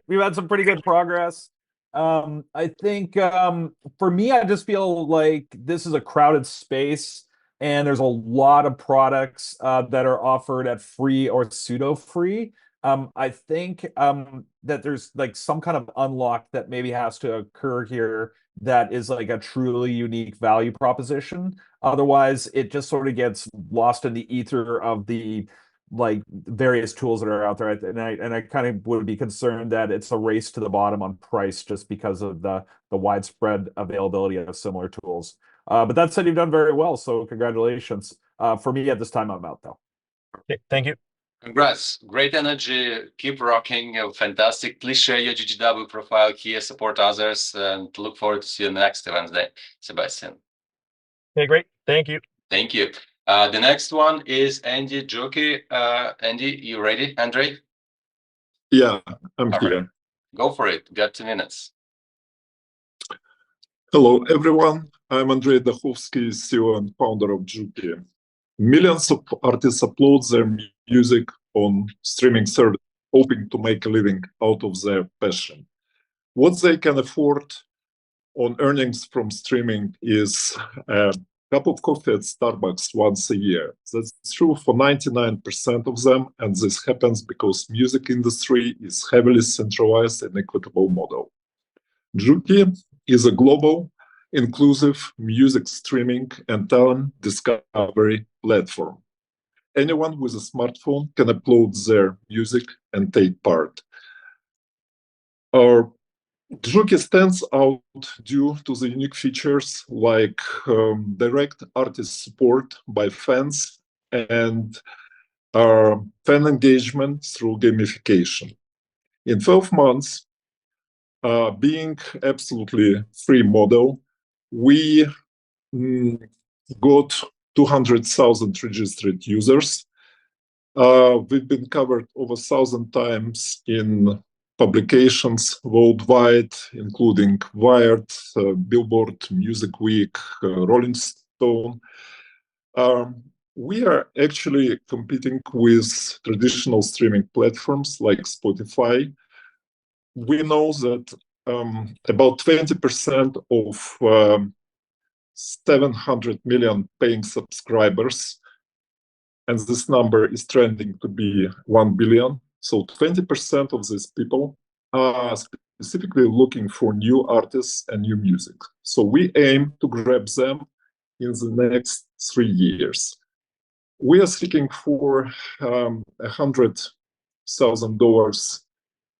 we've had some pretty good progress. I think for me, I just feel like this is a crowded space, and there's a lot of products that are offered at free or pseudo free. I think that there's like some kind of unlock that maybe has to occur here that is like a truly unique value proposition. Otherwise, it just sort of gets lost in the ether of the like various tools that are out there. And I kind of would be concerned that it's a race to the bottom on price just because of the widespread availability of similar tools. But that said, you've done very well, so congratulations. For me at this time, I'm out though. Okay, thank you. Congrats. Great energy. Keep rocking. Fantastic. Please share your GGW profile here, support others, and look forward to see you next Wednesday, Sebastian. Okay, great. Thank you. Thank you. The next one is Andy Jockey. Andy, you ready, Andre? Yeah, I'm All here. right. Go for it. Got 2 minutes. Hello, everyone. I'm Andrei Dakhovsky, CEO and founder of Juki. Millions of artists upload their music on streaming service, hoping to make a living out of their passion. What they can afford on earnings from streaming is a cup of coffee at Starbucks once a year. That's true for 99% of them, and this happens because music industry is heavily centralized and equitable model. Juki is a global, inclusive music streaming and talent discovery platform. Anyone with a smartphone can upload their music and take part. Our Juki stands out due to the unique features like direct artist support by fans and fan engagement through gamification. In 12 months, being absolutely free model, we got 200,000 registered users. We've been covered over 1,000 times in publications worldwide, including Wired, Billboard, Music Week, Rolling Stone. We are actually competing with traditional streaming platforms like Spotify. We know that about 20% of 700 million paying subscribers, and this number is trending to be 1 billion. So 20% of these people are specifically looking for new artists and new music. So we aim to grab them in the next 3 years. We are seeking for $100,000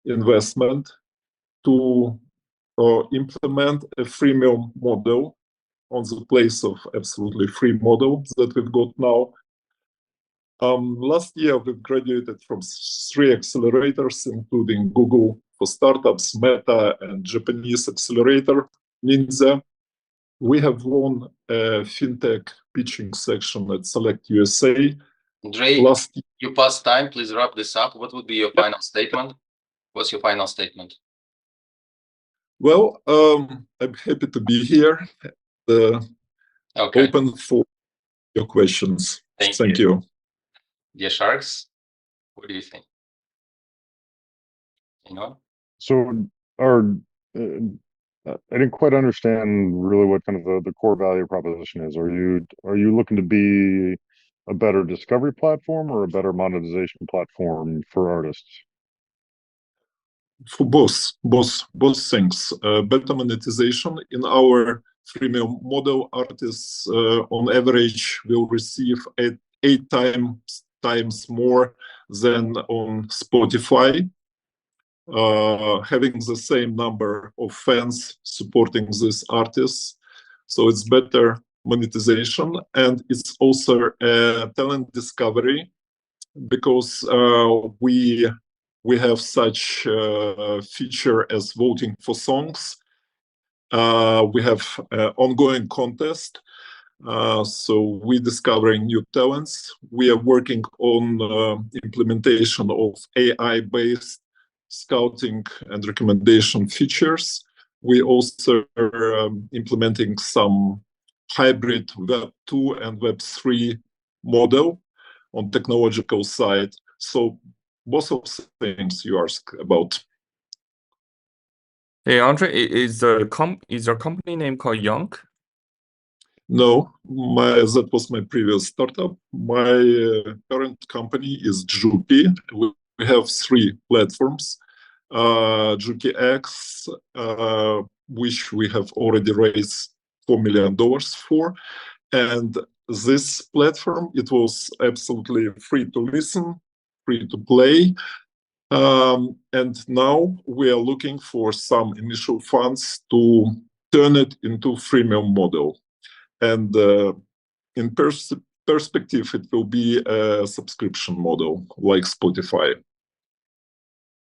investment to implement a freemium model on the place of absolutely free model that we've got now. Last year, we've graduated from 3 accelerators, including Google for Startups, Meta, and Japanese accelerator, Ninja. We have won a fintech pitching section at Select USA. Andre, you passed time. Please wrap this up. What would be your final statement? What's your final statement? Well, I'm happy to be here. Okay. Open for your questions. Thank you. Dear Sharks, what do you think? So, I didn't quite understand really what kind of the core value proposition is. Are you looking to be a better discovery platform or a better monetization platform for artists? For both things. Better monetization in our freemium model, artists on average will receive eight times more than on Spotify. Having the same number of fans supporting these artists. So it's better monetization, and it's also a talent discovery because we have such feature as voting for songs. We have ongoing contest. So we're discovering new talents. We are working on implementation of AI-based scouting and recommendation features. We also are implementing some hybrid Web 2 and Web 3 model on technological side. So both of the things you ask about. Hey Andre, is your company name called Young? No, that was my previous startup. My current company is Jupi. We have 3 platforms. Juki X, which we have already raised $4 million for. And this platform, it was absolutely free to listen, free to play. And now we are looking for some initial funds to turn it into freemium model. And in perspective, it will be a subscription model like Spotify.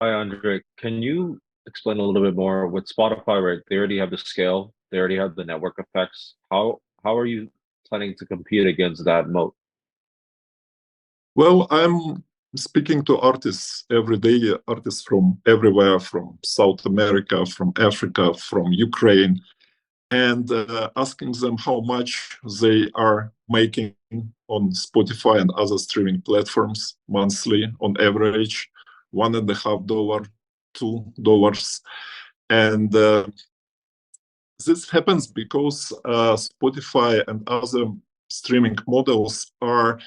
Hi, Andre. Can you explain a little bit more with Spotify, right? They already have the scale, they already have the network effects. How are you planning to compete against that moat? Well, I'm speaking to artists every day, artists from everywhere, from South America, from Africa, from Ukraine, and asking them how much they are making on Spotify and other streaming platforms monthly on average, $1.50, $2. And this happens because Spotify and other streaming models are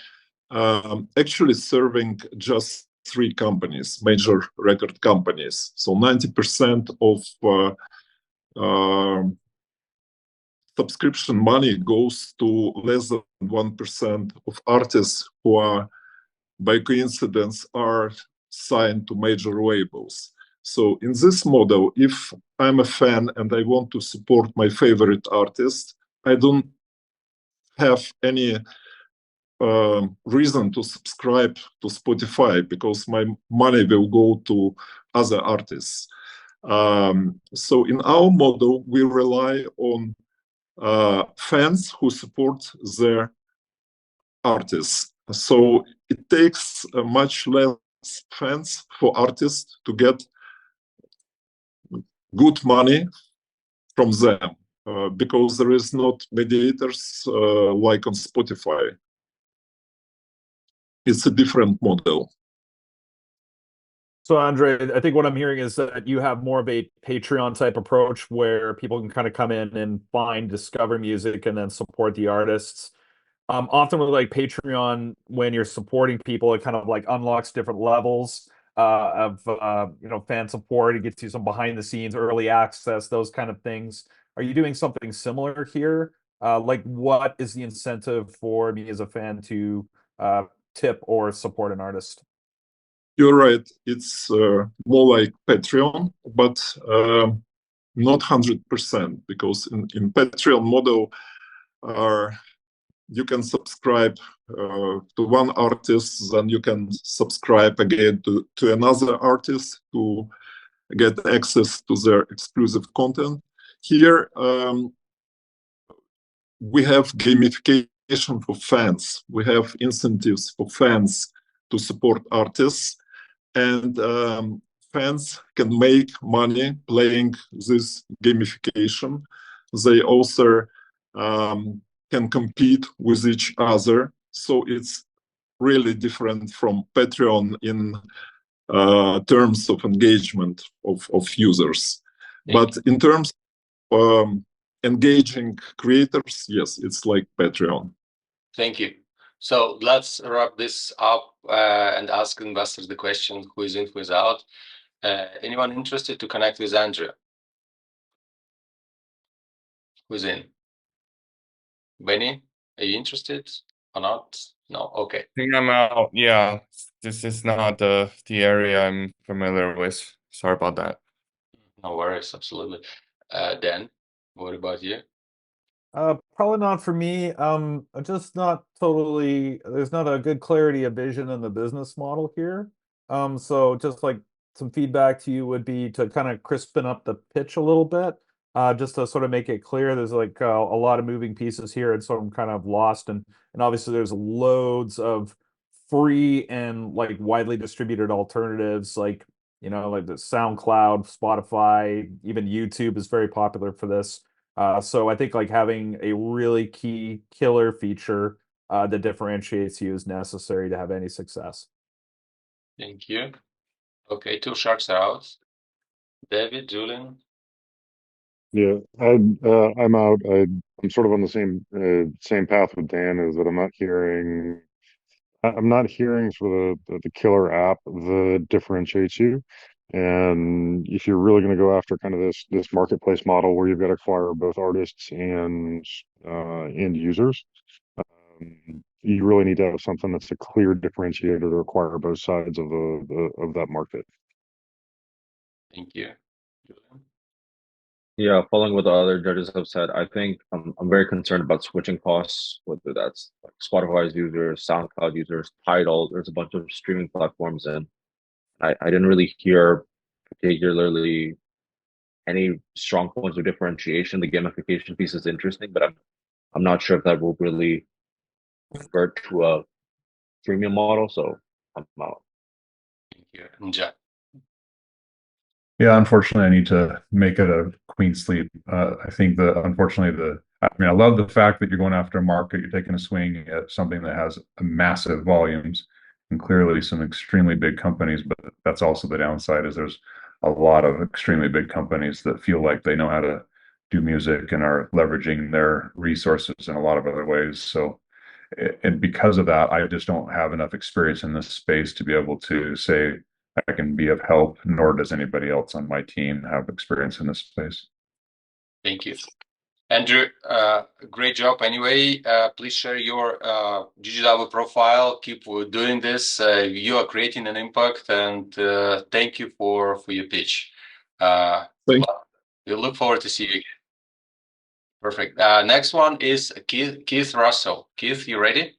actually serving just 3 companies, major record companies. So 90% of subscription money goes to less than 1% of artists who are, by coincidence, are signed to major labels. So in this model, if I'm a fan and I want to support my favorite artist, I don't have any reason to subscribe to Spotify because my money will go to other artists. So in our model, we rely on fans who support their artists. So it takes much less fans for artists to get good money from them because there is not mediators like on Spotify. It's a different model. So Andre, I think what I'm hearing is that you have more of a Patreon type approach where people can kind of come in and discover music and then support the artists. Often with like Patreon, when you're supporting people, it kind of like unlocks different levels of fan support. It gets you some behind the scenes, early access, those kind of things. Are you doing something similar here? Like what is the incentive for me as a fan to tip or support an artist? You're right. It's more like Patreon, but not 100% because in Patreon model, you can subscribe to one artist, then you can subscribe again to another artist to get access to their exclusive content. Here, we have gamification for fans. We have incentives for fans to support artists. And fans can make money playing this gamification. They also can compete with each other. So it's really different from Patreon in terms of engagement of users. But in terms of engaging creators, yes, it's like Patreon. Thank you. So let's wrap this up and ask investors the question, who is in, who is out. Anyone interested to connect with Andrew? Who's in? Benny, are you interested or not? No, okay. I think I'm out. Yeah, this is not the area I'm familiar with. Sorry about that. No worries, absolutely. Dan, what about you? Probably not for me. Just not totally, there's not a good clarity of vision in the business model here. So just like some feedback to you would be to kind of crispen up the pitch a little bit, just to sort of make it clear. There's like a lot of moving pieces here, and so I'm kind of lost. And obviously there's loads of free and like widely distributed alternatives, like like the SoundCloud, Spotify, even YouTube is very popular for this. So I think like having a really key killer feature that differentiates you is necessary to have any success. Thank you. Okay, 2 sharks are out. David, Julian. Yeah, I'm out. I'm sort of on the same path with Dan, is that I'm not hearing sort of the killer app that differentiates you. And if you're really going to go after kind of this marketplace model where you've got to acquire both artists and end users, you really need to have something that's a clear differentiator to acquire both sides of that market. Thank you. Julian? Yeah, following what the other judges have said, I think I'm very concerned about switching costs, whether that's like Spotify's users, SoundCloud users, Tidal. There's a bunch of streaming platforms, and I didn't really hear particularly any strong points of differentiation. The gamification piece is interesting, but I'm not sure if that will really convert to a freemium model. So I'm out. Thank you. And Jack? Yeah, unfortunately, I need to make it a queen sleep. I think unfortunately, I love the fact that you're going after a market, you're taking a swing at something that has massive volumes and clearly some extremely big companies, but that's also the downside is there's a lot of extremely big companies that feel like they know how to do music and are leveraging their resources in a lot of other ways. So, and because of that, I just don't have enough experience in this space to be able to say I can be of help, nor does anybody else on my team have experience in this space. Thank you. Andrew, great job anyway. Please share your GGW profile. Keep doing this. You are creating an impact, and thank you for your pitch. We look forward to see you again. Perfect. Next one is Keith Russell. Keith, you ready?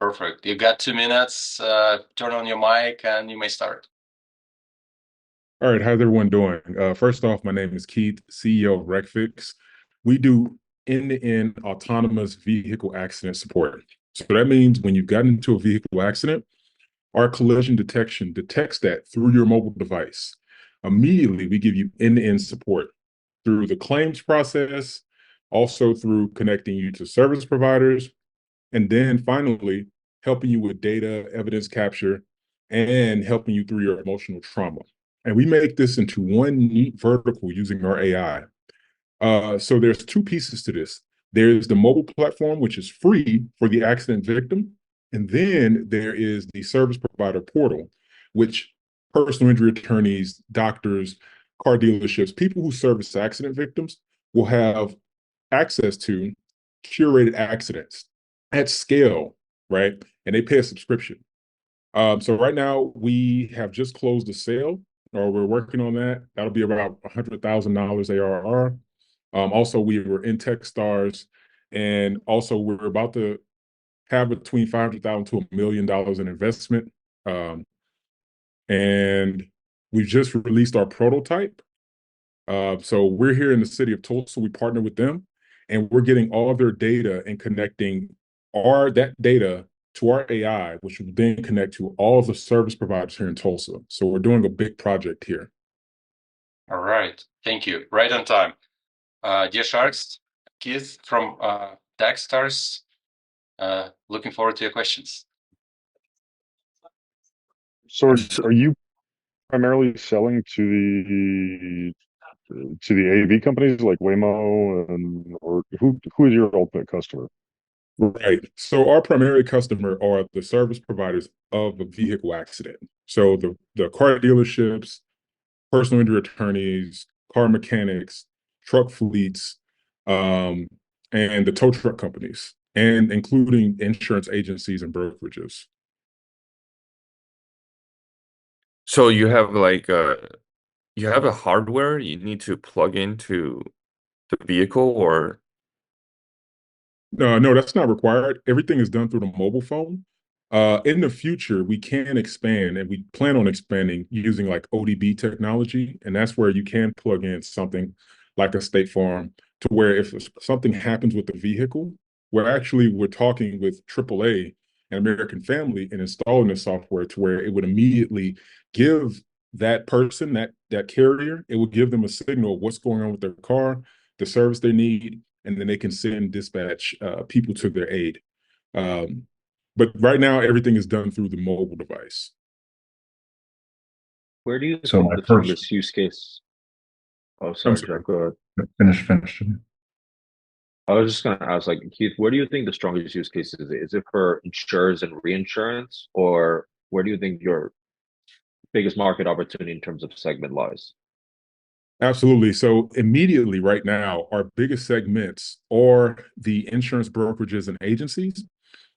Perfect. You got 2 minutes. Turn on your mic and you may start. All right, how's everyone doing? First off, my name is Keith, CEO of RecFix. We do end-to-end autonomous vehicle accident support. So that means when you've gotten into a vehicle accident, our collision detection detects that through your mobile device. Immediately, we give you end-to-end support through the claims process, also through connecting you to service providers, and then finally, helping you with data, evidence capture, and helping you through your emotional trauma. And we make this into one neat vertical using our AI. So there's 2 pieces to this. There's the mobile platform, which is free for the accident victim. And then there is the service provider portal, which personal injury attorneys, doctors, car dealerships, people who service accident victims will have access to curated accidents at scale, right? And they pay a subscription. So right now we have just closed a sale, or we're working on that. That'll be about $100,000 ARR. Also, we were in Techstars, and also we're about to have between $500,000 to $1 million in investment. And we've just released our prototype. So we're here in the city of Tulsa. We partner with them, and we're getting all of their data and connecting that data to our AI, which will then connect to all of the service providers here in Tulsa. So we're doing a big project here. All right. Thank you. Right on time. Dear Sharks, Keith from Techstars. Looking forward to your questions. So are you primarily selling to the AV companies like Waymo, or who is your ultimate customer? Right. So our primary customer are the service providers of a vehicle accident. So the car dealerships, personal injury attorneys, car mechanics, truck fleets, and the tow truck companies, and including insurance agencies and brokerages. So you have like you have a hardware you need to plug into the vehicle, or No, that's not required. Everything is done through the mobile phone. In the future, we can expand, and we plan on expanding using like ODB technology, and that's where you can plug in something like a State Farm to where if something happens with the vehicle, we're talking with AAA and American Family and installing the software to where it would immediately give that person, that carrier, it would give them a signal of what's going on with their car, the service they need, and then they can send dispatch people to their aid. But right now, everything is done through the mobile device. Where do you So think my the first- strongest use case? Oh, sorry, sorry. Jack, go ahead. Finish. I was just going to ask, like, Keith, where do you think the strongest use case is? Is it for insurers and reinsurance, or where do you think your biggest market opportunity in terms of segment lies? Absolutely. So immediately right now, our biggest segments are the insurance brokerages and agencies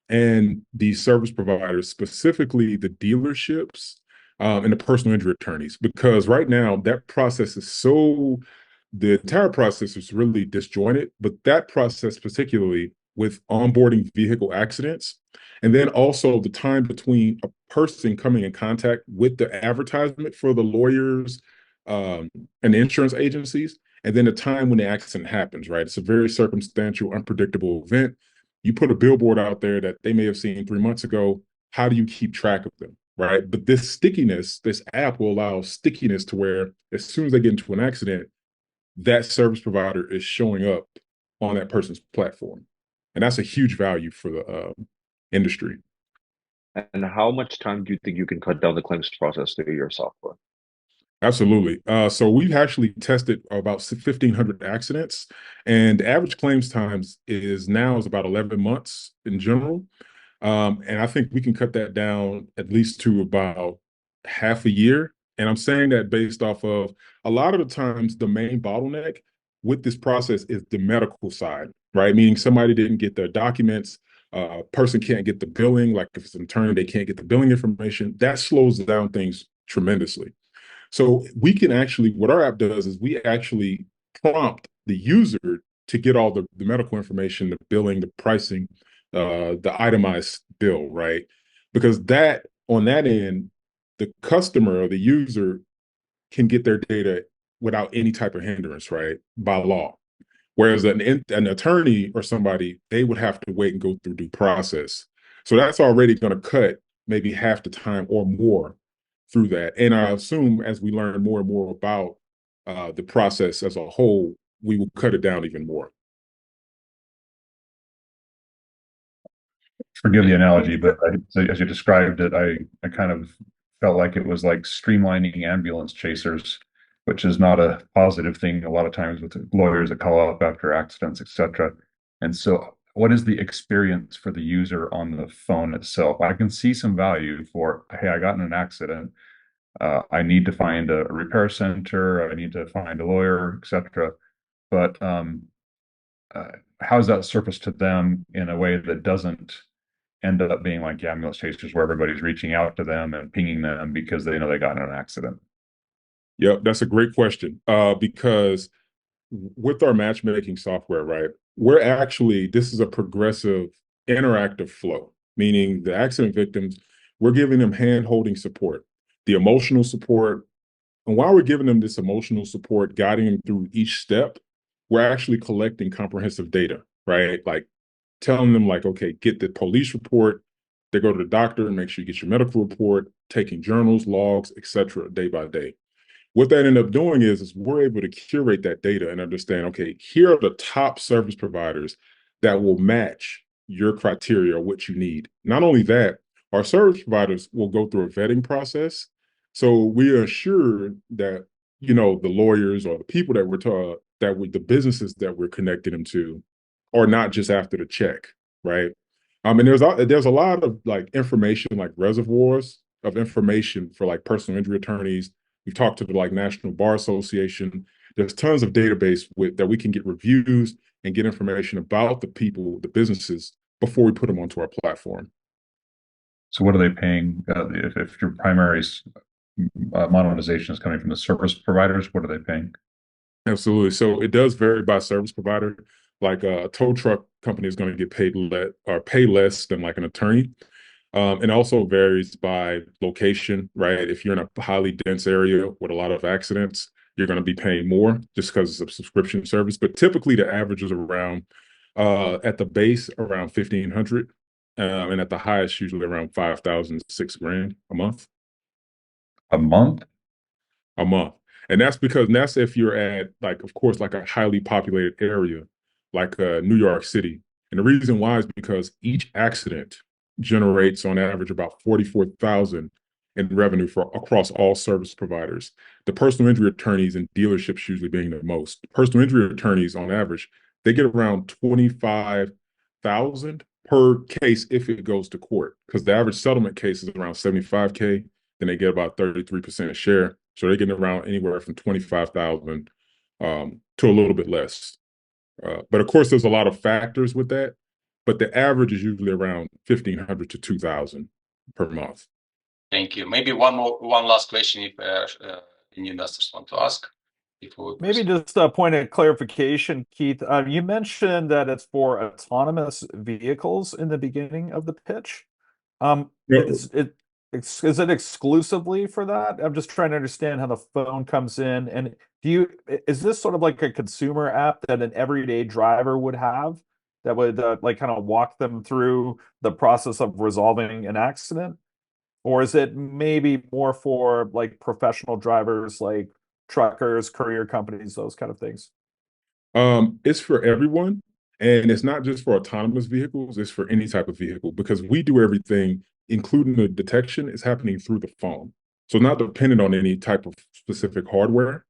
and the service providers, specifically the dealerships and the personal injury attorneys, because right now that process is the entire process is really disjointed, but that process particularly with onboarding vehicle accidents, and then also the time between a person coming in contact with the advertisement for the lawyers and the insurance agencies, and then the time when the accident happens, right? It's a very circumstantial, unpredictable event. You put a billboard out there that they may have seen 3 months ago. How do you keep track of them, right? But this stickiness, this app will allow stickiness to where as soon as they get into an accident, that service provider is showing up on that person's platform. And that's a huge value for the industry. And how much time do you think you can cut down the claims process through your software? Absolutely. So we've actually tested about 1,500 accidents, and the average claims times is about 11 months in general. And I think we can cut that down at least to about half a year. And I'm saying that based off of a lot of the times the main bottleneck with this process is the medical side, right? Meaning somebody didn't get their documents, person can't get the billing, like if it's an attorney, they can't get the billing information. That slows down things tremendously. So we can actually, what our app does is we actually prompt the user to get all the medical information, the billing, the pricing, the itemized bill, right? Because that on that end, the customer or the user can get their data without any type of hindrance, right? By law. Whereas an attorney or somebody, they would have to wait and go through due process. So that's already going to cut maybe half the time or more through that. And I assume as we learn more and more about the process as a whole, we will cut it down even more. Forgive the analogy, but as you described it, I kind of felt like it was like streamlining ambulance chasers, which is not a positive thing a lot of times with lawyers that call up after accidents, etc. And so what is the experience for the user on the phone itself? I can see some value for, hey, I got in an accident. I need to find a repair center. I need to find a lawyer, etc. But how's that surface to them in a way that doesn't end up being like ambulance chasers where everybody's reaching out to them and pinging them because they know they got in an accident? Yep, that's a great question. Because with our matchmaking software, right, this is a progressive interactive flow, meaning the accident victims, we're giving them hand-holding support, the emotional support. And while we're giving them this emotional support, guiding them through each step, we're actually collecting comprehensive data, right? Like telling them like, okay, get the police report, they go to the doctor and make sure you get your medical report, taking journals, logs, etc., day by day. What that ended up doing is we're able to curate that data and understand, okay, here are the top service providers that will match your criteria, what you need. Not only that, our service providers will go through a vetting process. So we are assured that, you know, the lawyers or the people that the businesses that we're connecting them to are not just after the check, right? And there's a lot of like information, like reservoirs of information for like personal injury attorneys. We've talked to the like National Bar Association. There's tons of database that we can get reviews and get information about the people, the businesses, before we put them onto our platform. So what are they paying if your primary monetization is coming from the service providers? What are they paying? Absolutely. So it does vary by service provider. Like a tow truck company is going to get pay less than like an attorney. And also varies by location, right? If you're in a highly dense area with a lot of accidents, you're going to be paying more just because it's a subscription service. But typically the average is around at the base around 1,500, and at the highest usually around 5,000, $6,000 a month. A month? A month. And that's if you're at like, of course, like a highly populated area, like New York City. And the reason why is because each accident generates on average about 44,000 in revenue across all service providers. The personal injury attorneys and dealerships usually being the most. Personal injury attorneys on average, they get around 25,000 per case if it goes to court, because the average settlement case is around 75K. Then they get about 33% share. So they're getting around anywhere from 25,000 to a little bit less. But of course, there's a lot of factors with that. But the average is usually around 1,500 to 2,000 per month. Thank you. Maybe one last question if any investors want to ask. Maybe just a point of clarification, Keith. You mentioned that it's for autonomous vehicles in the beginning of the pitch. Is it exclusively for that? I'm just trying to understand how the phone comes in. And is this sort of like a consumer app that an everyday driver would have that would like kind of walk them through the process of resolving an accident? Or is it maybe more for like professional drivers, like truckers, courier companies, those kind of things? It's for everyone. And it's not just for autonomous vehicles, it's for any type of vehicle, because we do everything, including the detection, is happening through the phone. So not dependent on any type of specific hardware.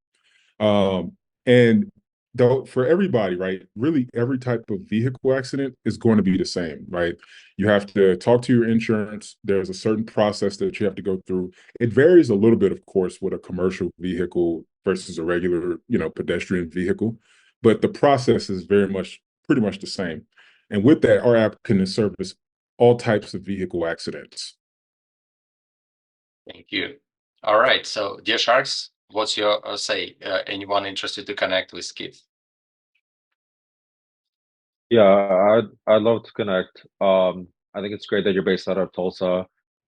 And though for everybody, right, really every type of vehicle accident is going to be the same, right? You have to talk to your insurance. There's a certain process that you have to go through. It varies a little bit, of course, with a commercial vehicle versus a regular, pedestrian vehicle. But the process is pretty much the same. And with that, our app can service all types of vehicle accidents. Thank you. All right. So, dear Sharks, what's your say? Anyone interested to connect with Keith? Yeah, I'd love to connect. I think it's great that you're based out of Tulsa.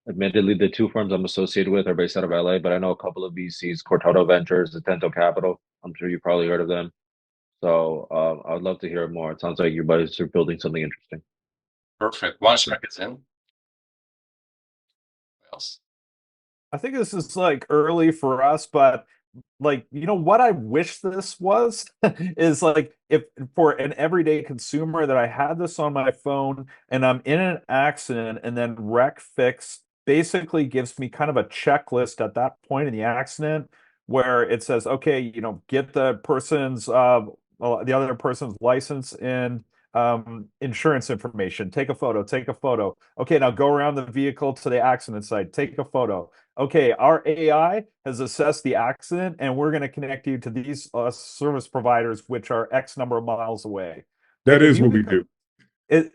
Admittedly, the two firms I'm associated with are based out of LA, but I know a couple of VCs, Cortado Ventures, Atento Capital. I'm sure you probably heard of them. So I'd love to hear more. It sounds like you guys are building something interesting. Perfect. One Shark is in. What else? I think this is like early for us, but like, what I wish this was is like if for an everyday consumer that I had this on my phone and I'm in an accident and then RecFix basically gives me kind of a checklist at that point in the accident where it says, okay, get the other person's license and insurance information, take a photo. Okay, now go around the vehicle to the accident site, take a photo. Okay, our AI has assessed the accident and we're going to connect you to these service providers, which are X number of miles away. That is what we do.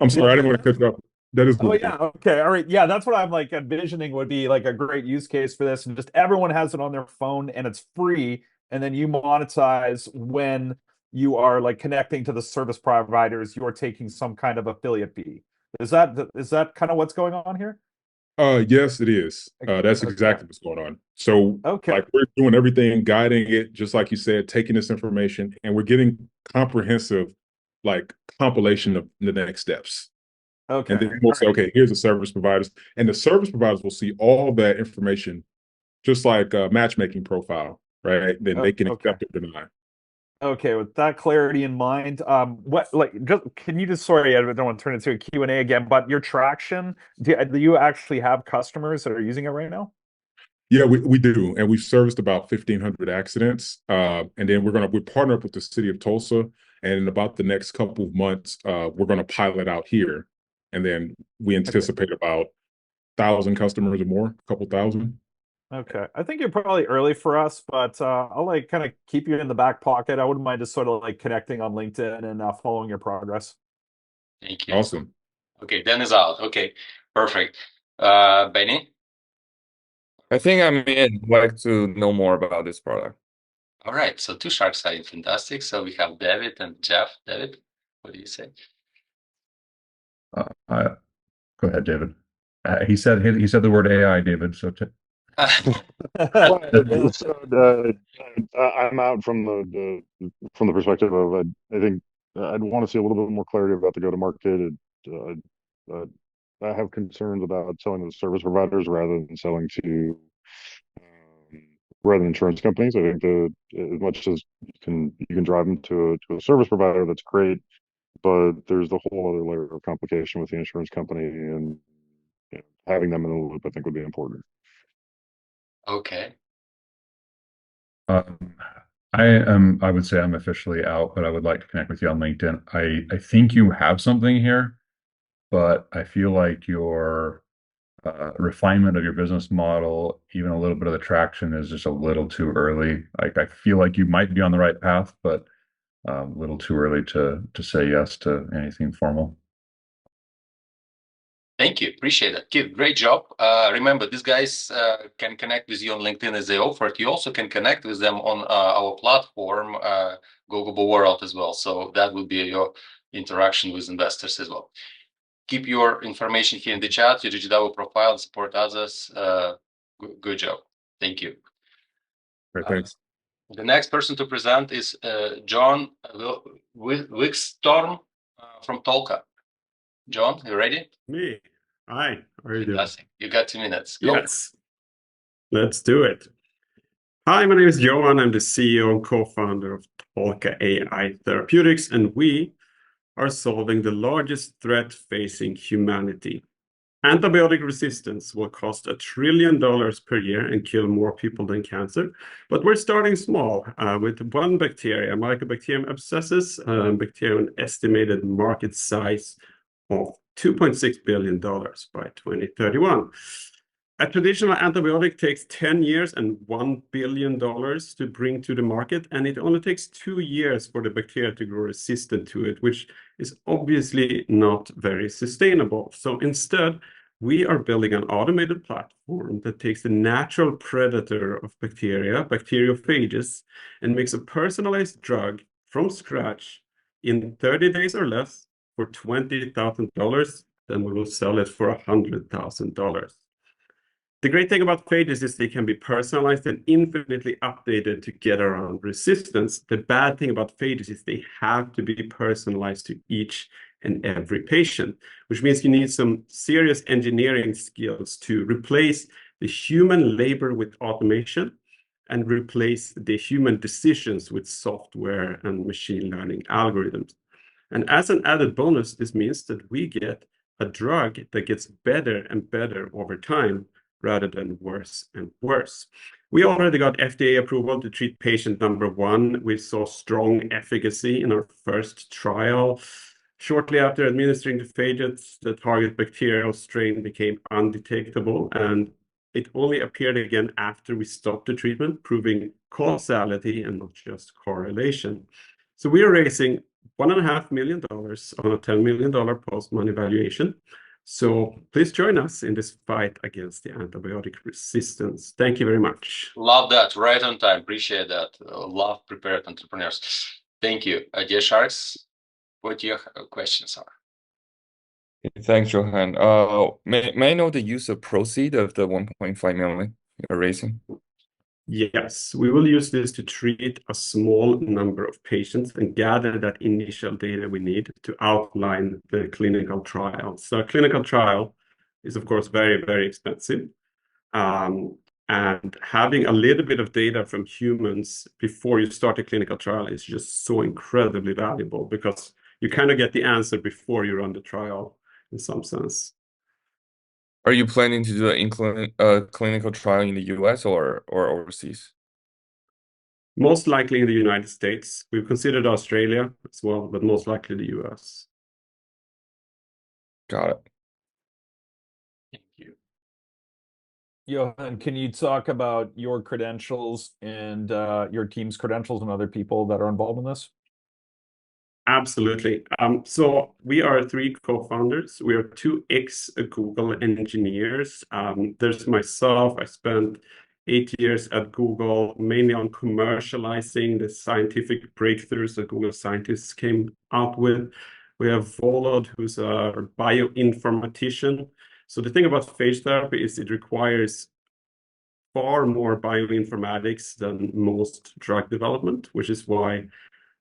I'm sorry, I didn't want to cut you off. That is what we do. Okay, all right. Yeah, that's what I'm like envisioning would be like a great use case for this. And just everyone has it on their phone and it's free. And then you monetize when you are like connecting to the service providers, you're taking some kind of affiliate fee. Is that kind of what's going on here? Yes, it is. That's exactly what's going on. So like we're doing everything, guiding it, just like you said, taking this information, and we're getting comprehensive like compilation of the next steps. Okay. And then we'll say, okay, here's the service providers. And the service providers will see all that information, just like a matchmaking profile. right? Then they can Okay. accept or deny. Okay, with that clarity in mind, can you just, sorry, I don't want to turn it into a Q&A again, but your traction, do you actually have customers that are using it right now? Yeah, we do, and we've serviced about 1,500 accidents, and then we partner up with the city of Tulsa, and in about the next couple of months, we're gonna pilot out here, and then we anticipate about 1,000 customers or more, a couple thousand. Okay, I think you're probably early for us, but I'll like kind of keep you in the back pocket. I wouldn't mind just sort of like connecting on LinkedIn and following your progress. Thank you. Awesome. Okay, Dan is out. Okay, perfect. Benny? I think I'm in. Like to know more about this product. All right, so two sharks are fantastic. So we have David and Jeff. David, what do you say? Go ahead, David. He said the word AI, David. So I'm out from the perspective of I think I'd want to see a little bit more clarity about the go-to-market. I have concerns about selling to service providers rather than insurance companies. I think as much as you can drive them to a service provider, that's great, but there's the whole other layer of complication with the insurance company, and having them in the loop, I think, would be important. Okay. I would say I'm officially out, but I would like to connect with you on LinkedIn. I think you have something here, but I feel like your refinement of your business model, even a little bit of the traction, is just a little too early. Like I feel like you might be on the right path, but a little too early to say yes to anything formal. Thank you. Appreciate it. Kid, great job. Remember, these guys can connect with you on LinkedIn as they offered. You also can connect with them on our platform, GoGoBo World as well. So that will be your interaction with investors as well. Keep your information here in the chat, your GGW profile, and support others. Good job. Thank you. Great, thanks. The next person to present is John Wickstorm from Tolka. John, you ready? Me. Hi. How are you doing? You got 2 minutes. Go. Yes. Let's do it. Hi, my name is Johan. I'm the CEO and co-founder of Tolka AI Therapeutics, and we are solving the largest threat facing humanity. Antibiotic resistance will cost $1 trillion per year and kill more people than cancer. But we're starting small with one bacteria, Mycobacterium abscessus, bacterium estimated market size of $2.6 billion by 2031. A traditional antibiotic takes 10 years and $1 billion to bring to the market, and it only takes 2 years for the bacteria to grow resistant to it, which is obviously not very sustainable. So instead, we are building an automated platform that takes the natural predator of bacteria, bacteriophages, and makes a personalized drug from scratch in 30 days or less for $20,000. Then we will sell it for $100,000. The great thing about phages is they can be personalized and infinitely updated to get around resistance. The bad thing about phages is they have to be personalized to each and every patient, which means you need some serious engineering skills to replace the human labor with automation and replace the human decisions with software and machine learning algorithms. And as an added bonus, this means that we get a drug that gets better and better over time, rather than worse and worse. We already got FDA approval to treat patient number 1. We saw strong efficacy in our first trial. Shortly after administering the phages, the target bacterial strain became undetectable, and it only appeared again after we stopped the treatment, proving causality and not just correlation. So we are raising $1.5 million on a $10 million post-money valuation. So please join us in this fight against the antibiotic resistance. Thank you very much. Love that. Right on time. Appreciate that. Love prepared entrepreneurs. Thank you. Dear Sharks, what your questions are? Thanks, Johan. May I know the use of proceed of the 1.5 million you're raising? Yes, we will use this to treat a small number of patients and gather that initial data we need to outline the clinical trial. So a clinical trial is, of course, very, very expensive. And having a little bit of data from humans before you start a clinical trial is just so incredibly valuable, because you kind of get the answer before you run the trial in some sense. Are you planning to do a clinical trial in the US or overseas? Most likely in the United States. We've considered Australia as well, but most likely the US. Got it. Thank you. Johan, can you talk about your credentials and your team's credentials and other people that are involved in this? Absolutely. So we are 3 co-founders. We are 2 ex-Google engineers. There's myself. I spent 8 years at Google, mainly on commercializing the scientific breakthroughs that Google scientists came out with. We have Volod, who's a bioinformatician. So the thing about phage therapy is it requires far more bioinformatics than most drug development, which is why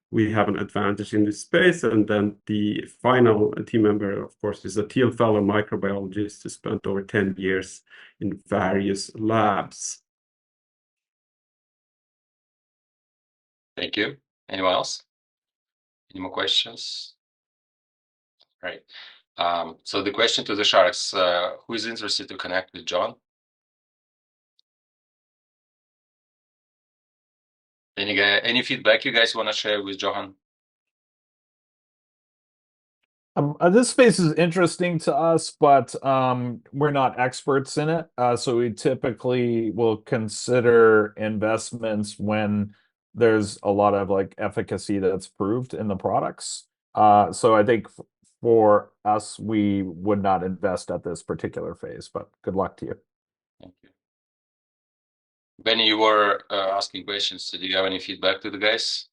we have an advantage in this space. And then the final team member, of course, is a Thiel fellow microbiologist who spent over 10 years in various labs. Thank you. Anyone else? Any more questions? Right. So the question to the Sharks, who is interested to connect with John? Any feedback you guys want to share with Johan? This space is interesting to us, but we're not experts in it. So we typically will consider investments when there's a lot of like efficacy that's proved in the products. So I think for us, we would not invest at this particular phase, but good luck to you. Thank you. Benny, you were asking questions. So do you have any feedback to the guys?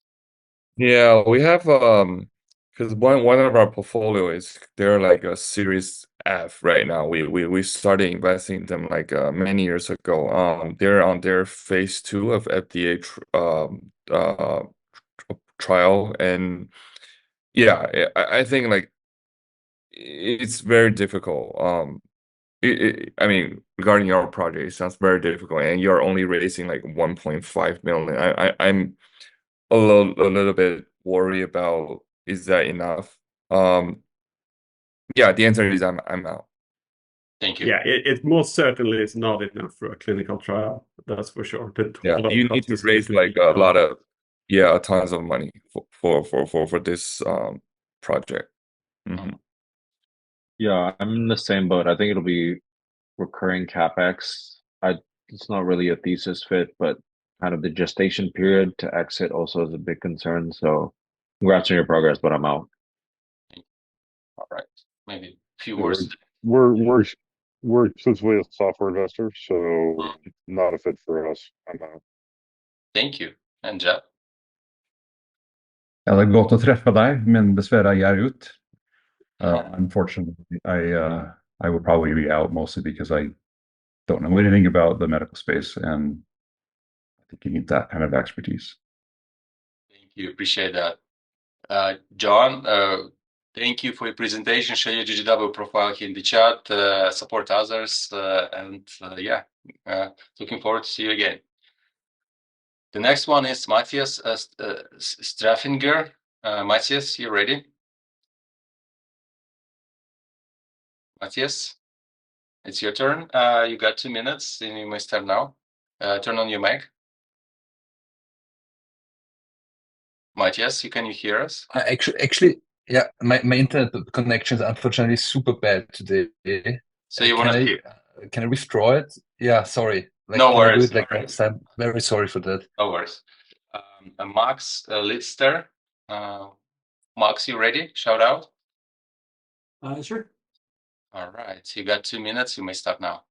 Yeah, we have because one of our portfolio is they're like a Series F right now. We started investing in them like many years ago. They're on their phase 2 of FDA trial, and yeah, I think like it's very difficult. I mean, regarding your project, it sounds very difficult, and you're only raising like 1.5 million. I'm a little bit worried about, is that enough? Yeah, the answer is I'm out. Thank you. Yeah, it most certainly is not enough for a clinical trial. That's for sure. Yeah, you need to raise like a lot of tons of money for this project. Mm-hmm. Yeah, I'm in the same boat. I think it'll be recurring CapEx. It's not really a thesis fit, but kind of the gestation period to exit also is a big concern. So congrats on your progress, but I'm out. All right. Maybe a few words. We're exclusively a software investor, so not a fit for us. I'm out. Thank you. And Jeff? Ja, det är gott att träffa dig, men dessvärre jag är ut. Unfortunately, I would probably be out mostly because I don't know anything about the medical space, and I think you need that kind of expertise. Thank you. Appreciate that. John, thank you for your presentation. Share your GGW profile here in the chat. Support others, and looking forward to see you again. The next one is Matthias Straffinger. Matthias, you ready? Matthias, it's your turn. You got 2 minutes, and you may start now. Turn on your mic. Matthias, can you hear us? Actually, yeah, my internet connection is unfortunately super bad today. So you want to? Can I withdraw it? Yeah, sorry. Like, no worries. Can I do it like next time? Very sorry for that. No worries. Max Lidster. Max, you ready? Shout out. Sure. All right. You got 2 minutes. You may start now.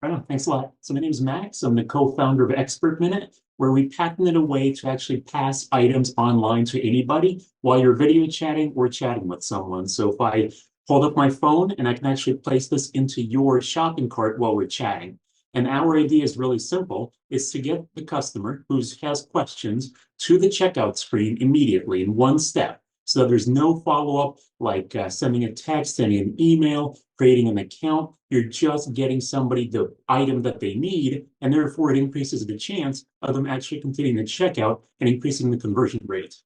Right on. Thanks a lot. So my name is Max. I'm the co-founder of Expert Minute, where we patented a way to actually pass items online to anybody while you're video chatting or chatting with someone. So if I hold up my phone and I can actually place this into your shopping cart while we're chatting. And our idea is really simple. It's to get the customer who has questions to the checkout screen immediately in one step. So there's no follow-up like sending a text, sending an email, creating an account. You're just getting somebody the item that they need, and therefore it increases the chance of them actually completing the checkout and increasing the conversion rate.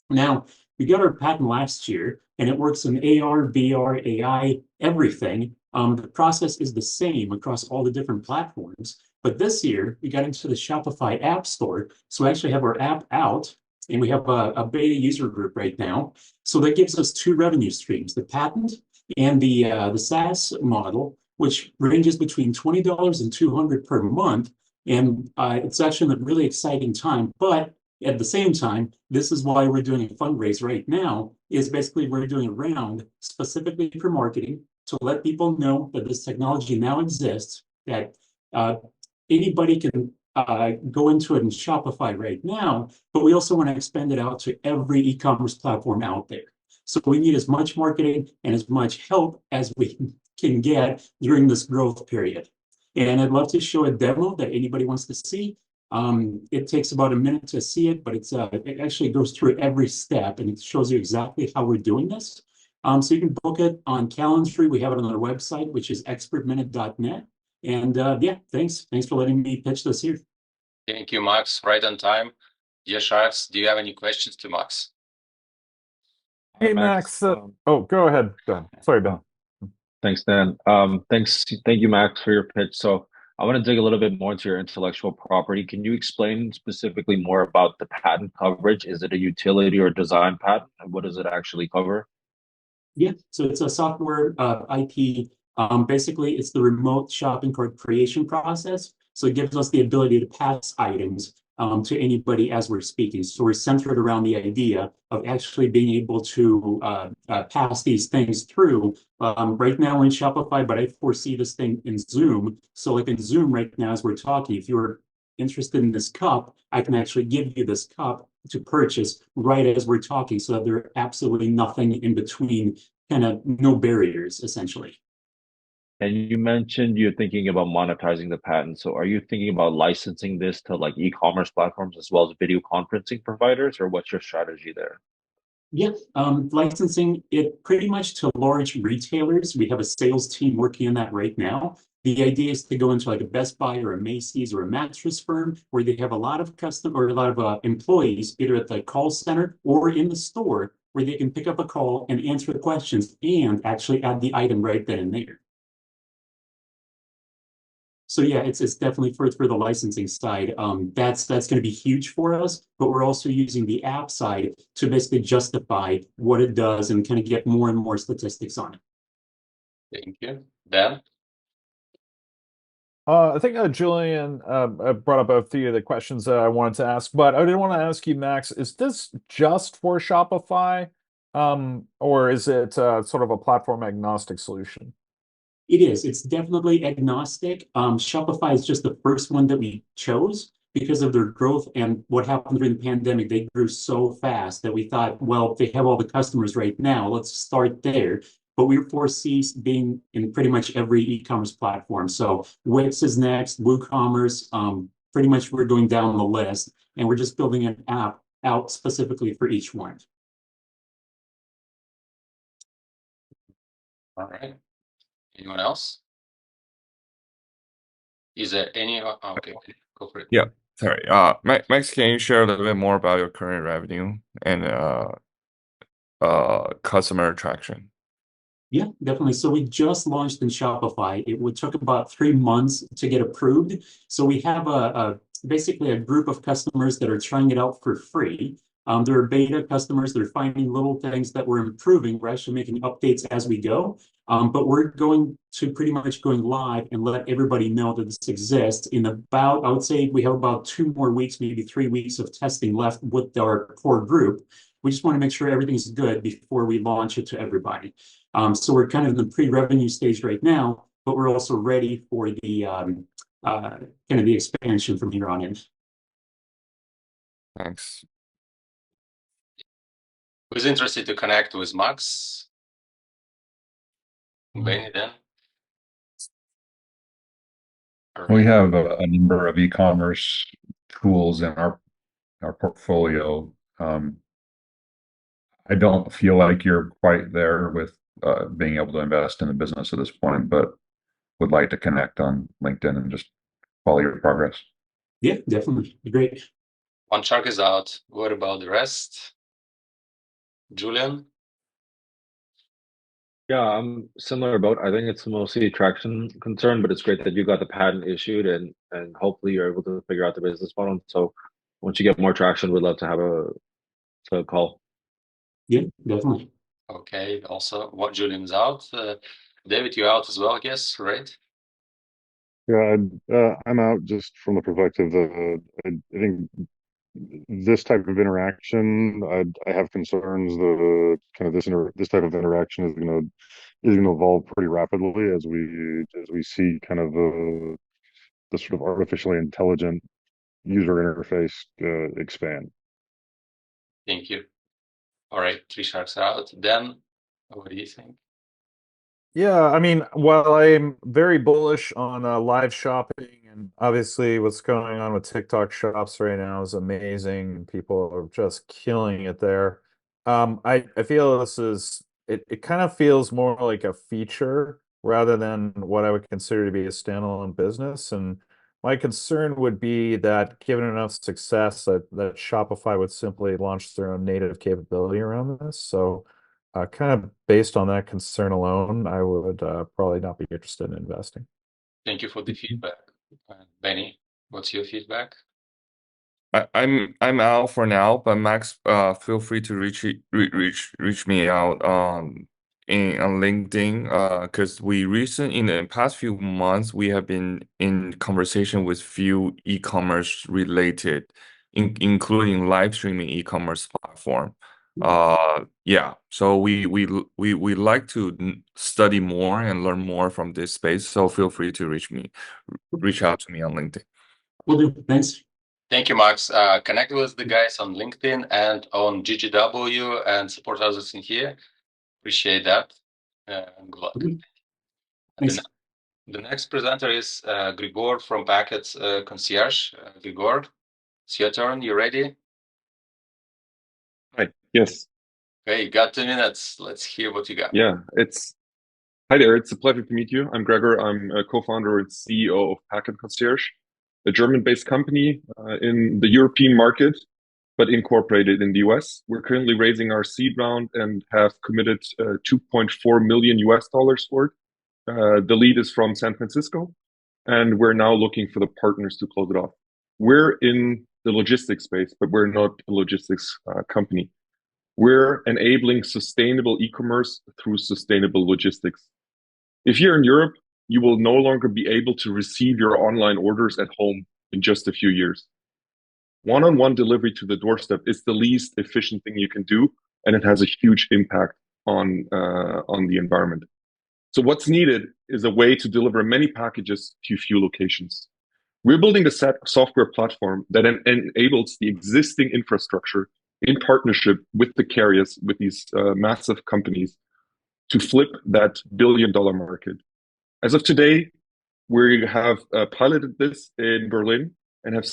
Now, we got our patent last year, and it works in AR, VR, AI, everything. The process is the same across all the different platforms. But this year, we got into the Shopify App Store. So we actually have our app out, and we have a beta user group right now. So that gives us two revenue streams, the patent and the SaaS model, which ranges between $20 and $200 per month. And it's actually a really exciting time. But at the same time, this is why we're doing a fundraise right now, is basically we're doing a round specifically for marketing to let people know that this technology now exists, that anybody can go into it in Shopify right now, but we also want to expand it out to every e-commerce platform out there. So we need as much marketing and as much help as we can get during this growth period. And I'd love to show a demo that anybody wants to see. It takes about a minute to see it, but it actually goes through every step and it shows you exactly how we're doing this. So you can book it on Calendly. We have it on our website, which is expertminute.net. And yeah, thanks for letting me pitch this here. Thank you, Max. Right on time. Dear Sharks, do you have any questions to Max? Hey, Max. Oh, go ahead. Sorry, Ben. Thanks, Dan. Thank you, Max, for your pitch. So I want to dig a little bit more into your intellectual property. Can you explain specifically more about the patent coverage? Is it a utility or design patent? And what does it actually cover? Yeah, so it's a software IP. Basically, it's the remote shopping cart creation process. So it gives us the ability to pass items to anybody as we're speaking. So we're centered around the idea of actually being able to pass these things through. Right now we're in Shopify, but I foresee this thing in Zoom. So like in Zoom right now, as we're talking, if you're interested in this cup, I can actually give you this cup to purchase right as we're talking, so that there's absolutely nothing in between, kind of no barriers, essentially. And you mentioned you're thinking about monetizing the patent. So are you thinking about licensing this to like e-commerce platforms as well as video conferencing providers, or what's your strategy there? Yeah, licensing it pretty much to large retailers. We have a sales team working on that right now. The idea is to go into like a Best Buy or a Macy's or a mattress firm where they have a lot of employees, either at the call center or in the store, where they can pick up a call and answer the questions and actually add the item right then and there. So yeah, it's definitely for the licensing side. That's going to be huge for us, but we're also using the app side to basically justify what it does and kind of get more and more statistics on it. Thank you. Dan? I think Julian brought up a few of the questions that I wanted to ask, but I did want to ask you, Max, is this just for Shopify, or is it sort of a platform agnostic solution? It is. It's definitely agnostic. Shopify is just the first one that we chose because of their growth and what happened during the pandemic. They grew so fast that we thought, well, they have all the customers right now. Let's start there. But we foresee being in pretty much every e-commerce platform. So Wix is next, WooCommerce. Pretty much we're going down the list, and we're just building an app out specifically for each one. All right. Anyone else? Is there any? Okay, go for it. Yeah, sorry. Max, can you share a little bit more about your current revenue and customer attraction? Yeah, definitely. So we just launched in Shopify. It took about 3 months to get approved. So we have basically a group of customers that are trying it out for free. There are beta customers that are finding little things that we're improving. We're actually making updates as we go. But we're going to pretty much going live and let everybody know that this exists in about, I would say we have about 2 more weeks, maybe 3 weeks of testing left with our core group. We just want to make sure everything's good before we launch it to everybody. So we're kind of in the pre-revenue stage right now, but we're also ready for the kind of the expansion from here on in. Thanks. Who's interested to connect with Max? Benny, then? We have a number of e-commerce tools in our portfolio. I don't feel like you're quite there with being able to invest in the business at this point, but would like to connect on LinkedIn and just follow your progress. Yeah, definitely. Great. One shark is out. What about the rest? Julian? Yeah, I'm similar about. I think it's mostly a traction concern, but it's great that you got the patent issued and hopefully you're able to figure out the business model. So once you get more traction, we'd love to have a call. Yeah, definitely. Okay, also, what Julian's out. David, you're out as well, I guess, right? Yeah, I'm out just from the perspective that I think this type of interaction, I have concerns that kind of this type of interaction is gonna evolve pretty rapidly as we see kind of the sort of artificially intelligent user interface expand. Thank you. All right, 3 sharks are out. Dan, what do you think? Yeah, I mean, while I'm very bullish on live shopping, and obviously what's going on with TikTok shops right now is amazing, and people are just killing it there. I feel it kind of feels more like a feature rather than what I would consider to be a standalone business. And my concern would be that given enough success, that Shopify would simply launch their own native capability around this. So kind of based on that concern alone, I would probably not be interested in investing. Thank you for the feedback. Benny, what's your feedback? I'm out for now, but Max, feel free to reach me out on LinkedIn, because in the past few months we have been in conversation with few e-commerce related, including live streaming e-commerce platform. Yeah, so we like to study more and learn more from this space. So feel free to reach out to me on LinkedIn. Will do. Thanks. Thank you, Max. Connect with the guys on LinkedIn and on GGW and support others in here. Appreciate that. Good luck. Thanks. The next presenter is Grigor from Packet Concierge. Grigor, it's your turn. You ready? Hi. Yes. Okay, you got 2 minutes. Let's hear what you got. Yeah. Hi there. It's a pleasure to meet you. I'm Gregor. I'm a co-founder and CEO of Packet Concierge, a German-based company in the European market, but incorporated in the US. We're currently raising our seed round and have committed $2.4 million for it. The lead is from San Francisco, and we're now looking for the partners to close it off. We're in the logistics space, but we're not a logistics company. We're enabling sustainable e-commerce through sustainable logistics. If you're in Europe, you will no longer be able to receive your online orders at home in just a few years. One-on-one delivery to the doorstep is the least efficient thing you can do, and it has a huge impact on the environment. So what's needed is a way to deliver many packages to few locations. We're building a software platform that enables the existing infrastructure in partnership with the carriers, with these massive companies, to flip that billion-dollar market. As of today, we have piloted this in Berlin and have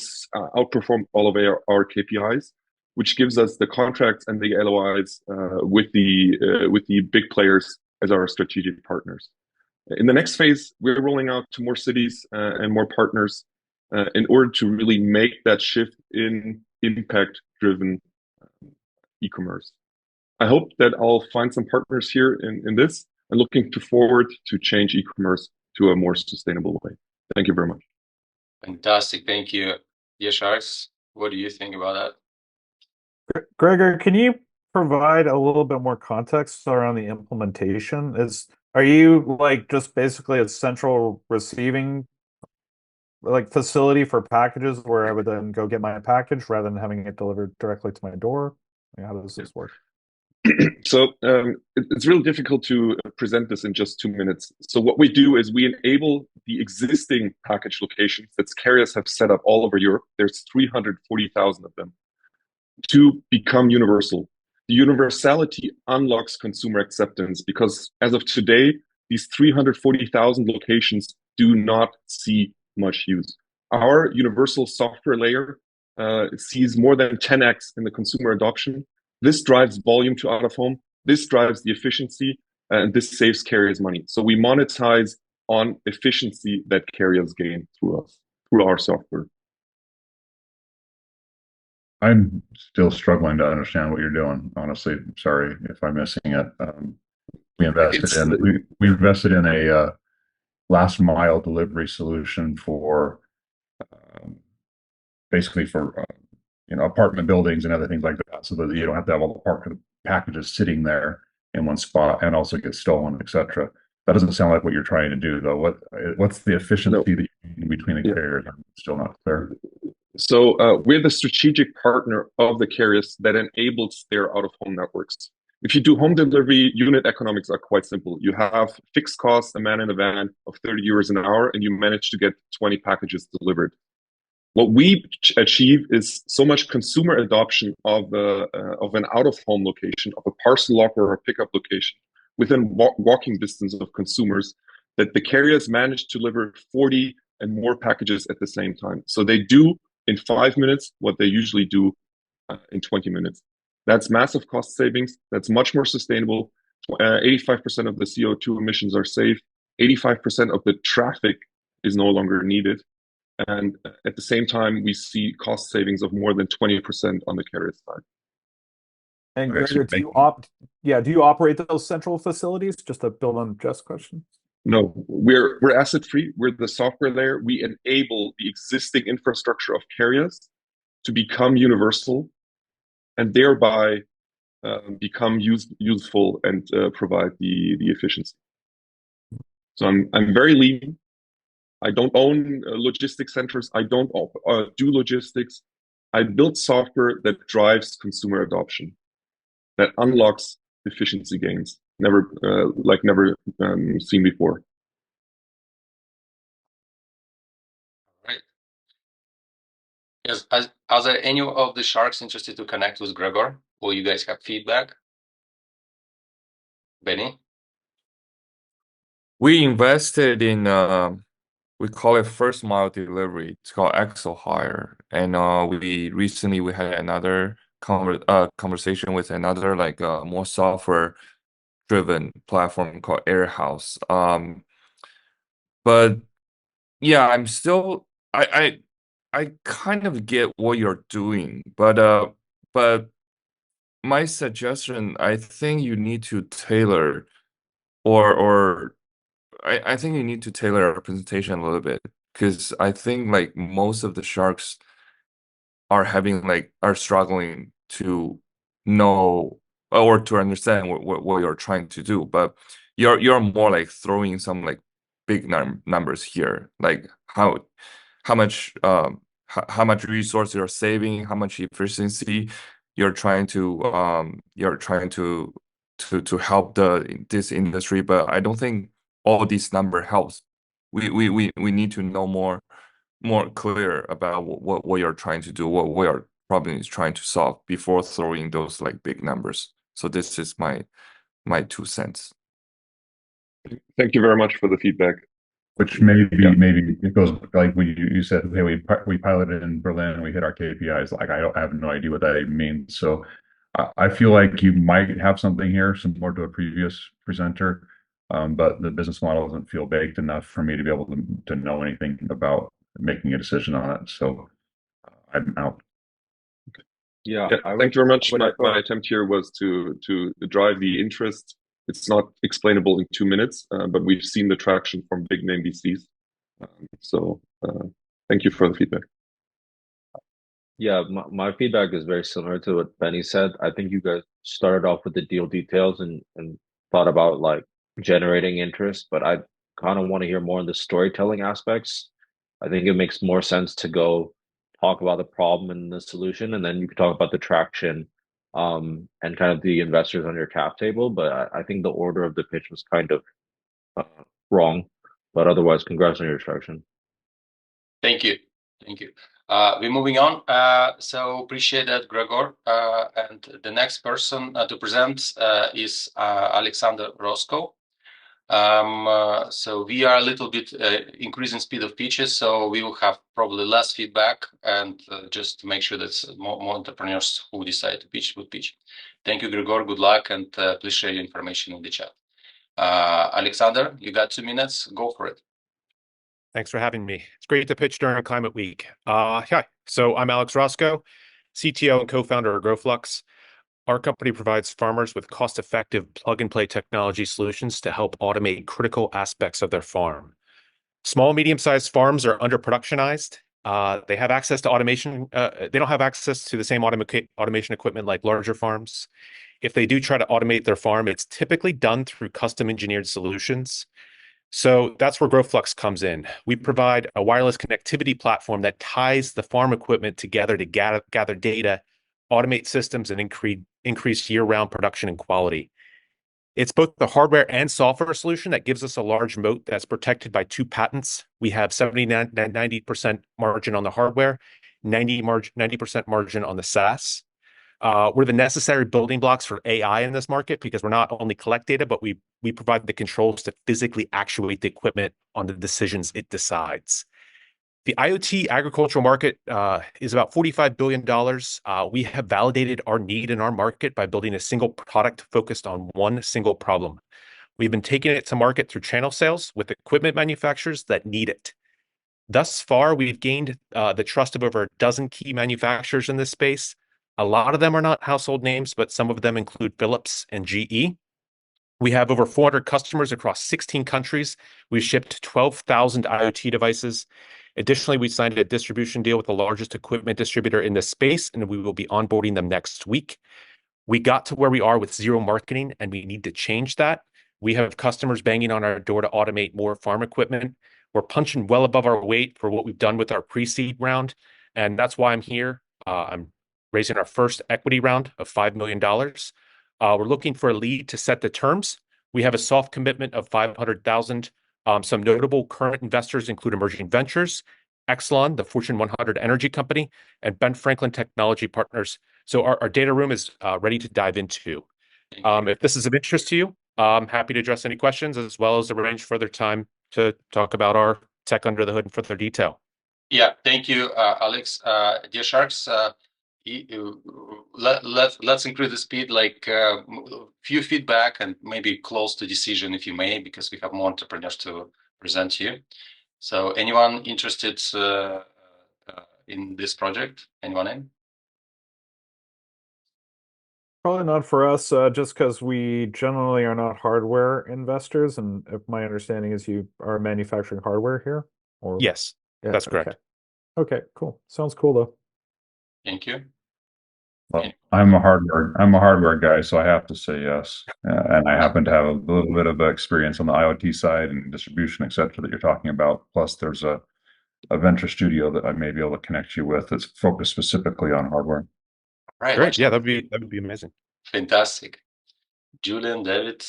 outperformed all of our KPIs, which gives us the contracts and the LOIs with the big players as our strategic partners. In the next phase, we're rolling out to more cities and more partners in order to really make that shift in impact-driven e-commerce. I hope that I'll find some partners here in this, and looking forward to change e-commerce to a more sustainable way. Thank you very much. Fantastic. Thank you. Yeah, Sharks, what do you think about that? Gregor, can you provide a little bit more context around the implementation? Are you like just basically a central receiving like facility for packages where I would then go get my package rather than having it delivered directly to my door? Like, how does this work? So it's really difficult to present this in just 2 minutes. So what we do is we enable the existing package locations that carriers have set up all over Europe. There's 340,000 of them to become universal. The universality unlocks consumer acceptance because as of today, these 340,000 locations do not see much use. Our universal software layer sees more than 10x in the consumer adoption This drives volume to out of home. This drives the efficiency, and this saves carriers money. So we monetize on efficiency that carriers gain through us, through our software. I'm still struggling to understand what you're doing. Honestly, sorry if I'm missing it. We invested in a last mile delivery solution for basically for apartment buildings and other things like that, so that you don't have to have all the packages sitting there in one spot and also get stolen, etc. That doesn't sound like what you're trying to do, though. What's the efficiency that you need between the carriers? I'm still not clear. So we're the strategic partner of the carriers that enables their out-of-home networks. If you do home delivery, unit economics are quite simple. You have fixed costs, a man in a van of 30 euros an hour, and you manage to get 20 packages delivered. What we achieve is so much consumer adoption of an out-of-home location, of a parcel locker or a pickup location, within walking distance of consumers, that the carriers manage to deliver 40 and more packages at the same time. So they do in 5 minutes what they usually do in 20 minutes. That's massive cost savings. That's much more sustainable. 85% of the CO2 emissions are saved. 85% of the traffic is no longer needed. And at the same time, we see cost savings of more than 20% on the carrier side. And Gregor, do you operate those central facilities? Just to build on Jeff's question. No, we're asset free. We're the software layer. We enable the existing infrastructure of carriers to become universal, and thereby become useful and provide the efficiency. So I'm very lean. I don't own logistics centers. I don't do logistics. I build software that drives consumer adoption, that unlocks efficiency gains, never seen before. Right. Yes. Are there any of the sharks interested to connect with Gregor? Or you guys have feedback? Benny? We invested in we call it first mile delivery. It's called Axel Hire, and we recently had another conversation with another more software driven platform called Airhouse. But yeah, I'm still I kind of get what you're doing, but my suggestion, I think you need to tailor or I think you need to tailor our presentation a little bit, because I think most of the sharks are struggling to know or to understand what you're trying to do. But you're more like throwing some big numbers here, like how much resource you're saving, how much efficiency you're trying to help this industry. But I don't think all these number helps. We need to know more clear about what you're trying to do, what your problem is trying to solve, before throwing those big numbers. So this is my 2 cents. Thank you very much for the feedback. Which maybe it goes like you said, hey, we piloted in Berlin, we hit our KPIs. I have no idea what that even means. So I feel like you might have something here, similar to a previous presenter, but the business model doesn't feel baked enough for me to be able to know anything about making a decision on it. So I'm out. Yeah, thank you very much. My attempt here was to drive the interest. It's not explainable in 2 minutes, but we've seen the traction from big name VCs. So thank you for the feedback. Yeah, my feedback is very similar to what Benny said. I think you guys started off with the deal details and thought about generating interest, but I kind of want to hear more on the storytelling aspects. I think it makes more sense to go talk about the problem and the solution, and then you can talk about the traction and kind of the investors on your cap table. But I think the order of the pitch was kind of wrong. But otherwise, congrats on your traction. Thank you. We're moving on. So appreciate that, Gregor. And the next person to present is Alexander Roscoe. So we are a little bit increasing speed of pitches, so we will have probably less feedback, and just to make sure that more entrepreneurs who decide to pitch would pitch. Thank you, Grigor. Good luck, and please share your information in the chat. Alexander, you got 2 minutes. Go for it. Thanks for having me. It's great to pitch during Climate Week. Hi, so I'm Alex Roscoe, CTO and co-founder of GrowFlux. Our company provides farmers with cost-effective plug-and-play technology solutions to help automate critical aspects of their farm. Small, medium-sized farms are under-productionized. They have access to automation. They don't have access to the same automation equipment like larger farms. If they do try to automate their farm, it's typically done through custom-engineered solutions. So that's where GrowFlux comes in. We provide a wireless connectivity platform that ties the farm equipment together to gather data, automate systems, and increase year-round production and quality. It's both the hardware and software solution that gives us a large moat that's protected by 2 patents. We have 90% margin on the hardware, 90% margin on the SaaS. We're the necessary building blocks for AI in this market because we're not only collect data, but we provide the controls to physically actuate the equipment on the decisions it decides. The IoT agricultural market is about $45 billion. We have validated our need in our market by building a single product focused on one single problem. We've been taking it to market through channel sales with equipment manufacturers that need it. Thus far, we've gained the trust of over a dozen key manufacturers in this space. A lot of them are not household names, but some of them include Philips and GE. We have over 400 customers across 16 countries. We've shipped 12,000 IoT devices. Additionally, we signed a distribution deal with the largest equipment distributor in this space, and we will be onboarding them next week. We got to where we are with zero marketing, and we need to change that. We have customers banging on our door to automate more farm equipment. We're punching well above our weight for what we've done with our pre-seed round, and that's why I'm here. I'm raising our first equity round of $5 million. We're looking for a lead to set the terms. We have a soft commitment of $500,000. Some notable current investors include Emerging Ventures, Exelon, the Fortune 100 energy company, and Ben Franklin Technology Partners. So our data room is ready to dive into. If this is of interest to you, I'm happy to address any questions as well as arrange further time to talk about our tech under the hood in further detail. Yeah, thank you, Alex. Dear Sharks, let's increase the speed, like few feedback and maybe close to decision if you may, because we have more entrepreneurs to present to you. So anyone interested in this project? Anyone in? Probably not for us, just because we generally are not hardware investors. And if my understanding is you are manufacturing hardware here? Or yes, yeah, that's correct. Okay, cool. Sounds cool though. Thank you. Well, I'm a hardware guy, so I have to say yes. And I happen to have a little bit of experience on the IoT side and distribution, et cetera, that you're talking about. Plus, there's a venture studio that I may be able to connect you with that's focused specifically on hardware. Right. Great. Yeah, that'd be amazing. Fantastic. Julian, David.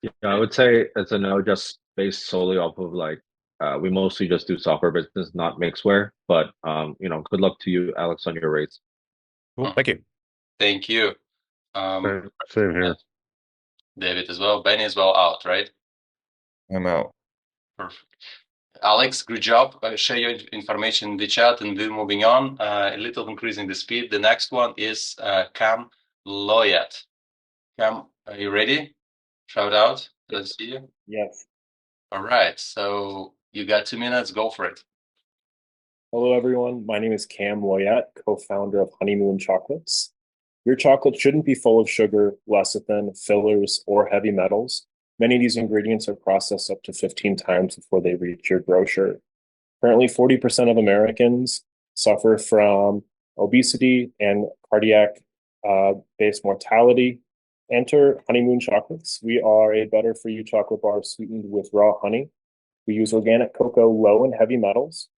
Yeah, I would say it's a no, just based solely off of like we mostly just do software business, not mixware. But good luck to you, Alex, on your race. Cool. Thank you. Thank you. Same here. David as well. Benny as well out, right? I'm out. Perfect. Alex, good job. Share your information in the chat and we're moving on. A little increasing the speed. The next one is Cam Loyat. Cam, are you ready? Shout out. Let's see you. Yes. All right. So you got 2 minutes. Go for it. Hello, everyone. My name is Cam Loyat, co-founder of Honeymoon Chocolates. Your chocolate shouldn't be full of sugar, lecithin, fillers, or heavy metals. Many of these ingredients are processed up to 15 times before they reach your grocer. Currently, 40% of Americans suffer from obesity and cardiac-based mortality. Enter Honeymoon Chocolates. We are a better-for-you chocolate bar sweetened with raw honey. We use organic cocoa, low in heavy metals.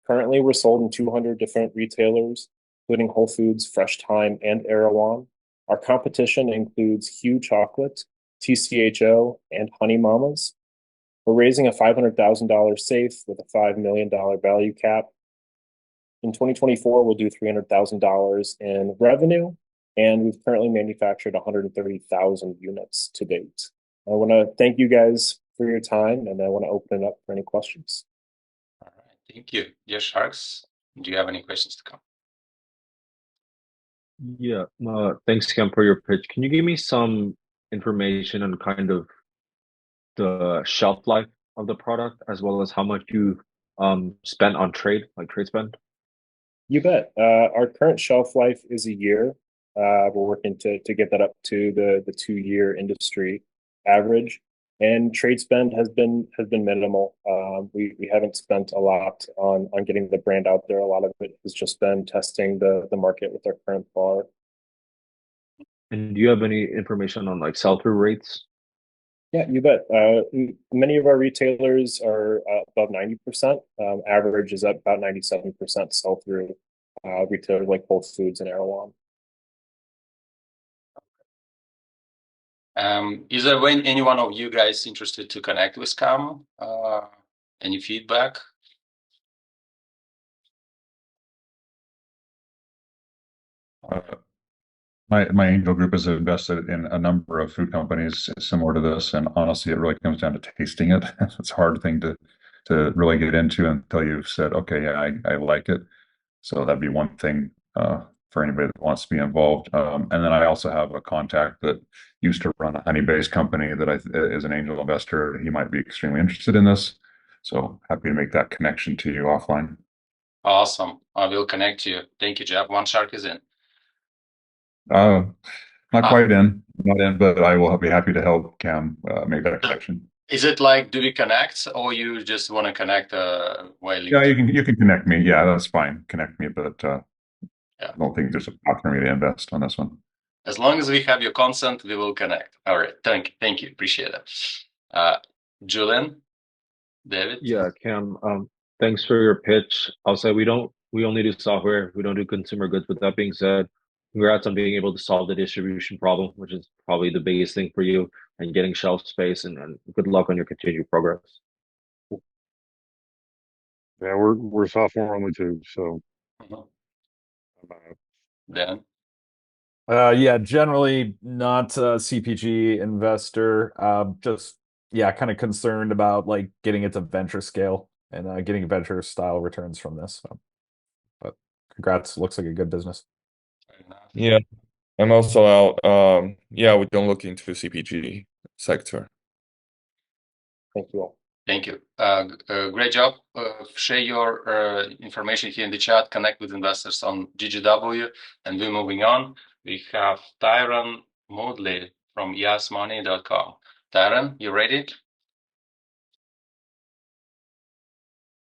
Currently, we're sold in 200 different retailers, including Whole Foods, Fresh Thyme, and Erewhon. Our competition includes Hue Chocolate, TCHO, and Honey Mamas. We're raising a $500,000 safe with a $5 million value cap. In 2024, we'll do $300,000 in revenue, and we've currently manufactured 130,000 units to date. I want to thank you guys for your time, and I want to open it up for any questions. All right, thank you. Yes, Sharks, do you have any questions to come? Yeah, thanks, Cam, for your pitch. Can you give me some information on kind of the shelf life of the product, as well as how much you spent on trade, like trade spend? You bet. Our current shelf life is a year. We're working to get that up to the 2-year industry average, and trade spend has been minimal. We haven't spent a lot on getting the brand out there. A lot of it has just been testing the market with our current bar. And do you have any information on like sell-through rates? Yeah, you bet. Many of our retailers are above 90%. Average is at about 97% sell through. Retailers like Whole Foods and Erewhon. Is there any one of you guys interested to connect with Cam? Any feedback? My angel group has invested in a number of food companies similar to this, and honestly, it really comes down to tasting it. It's a hard thing to really get into until you've said, okay, yeah, I like it. So that'd be one thing for anybody that wants to be involved. And then I also have a contact that used to run a honey-based company that is an angel investor. He might be extremely interested in this. So happy to make that connection to you offline. Awesome. I will connect you. Thank you, Jeff. One Shark is in. Not quite in, not in, but I will be happy to help Cam make that connection. Is it like, do we connect, or you just want to connect while Yeah, you can connect me. Yeah, that's fine. Connect me, but yeah. I don't think there's a path for me to invest on this one. As long as we have your consent, we will connect. All right. Thank you. Appreciate it. Julian, David. Yeah, Cam. Thanks for your pitch. I'll say we only do software. We don't do consumer goods. With that being said, congrats on being able to solve the distribution problem, which is probably the biggest thing for you, and getting shelf space, and good luck on your continued progress. Yeah, we're software only too, so. Dan? Yeah, generally not a CPG investor. Just kind of concerned about like getting it to venture scale and getting venture style returns from this. So. But congrats, looks like a good business. Yeah, I'm also out. Yeah, we don't look into CPG sector. Thank you all. Thank you. Great job. Share your information here in the chat. Connect with investors on GGW, and we're moving on. We have Tyron Moodley from yasmoney.com. Tyron, you ready?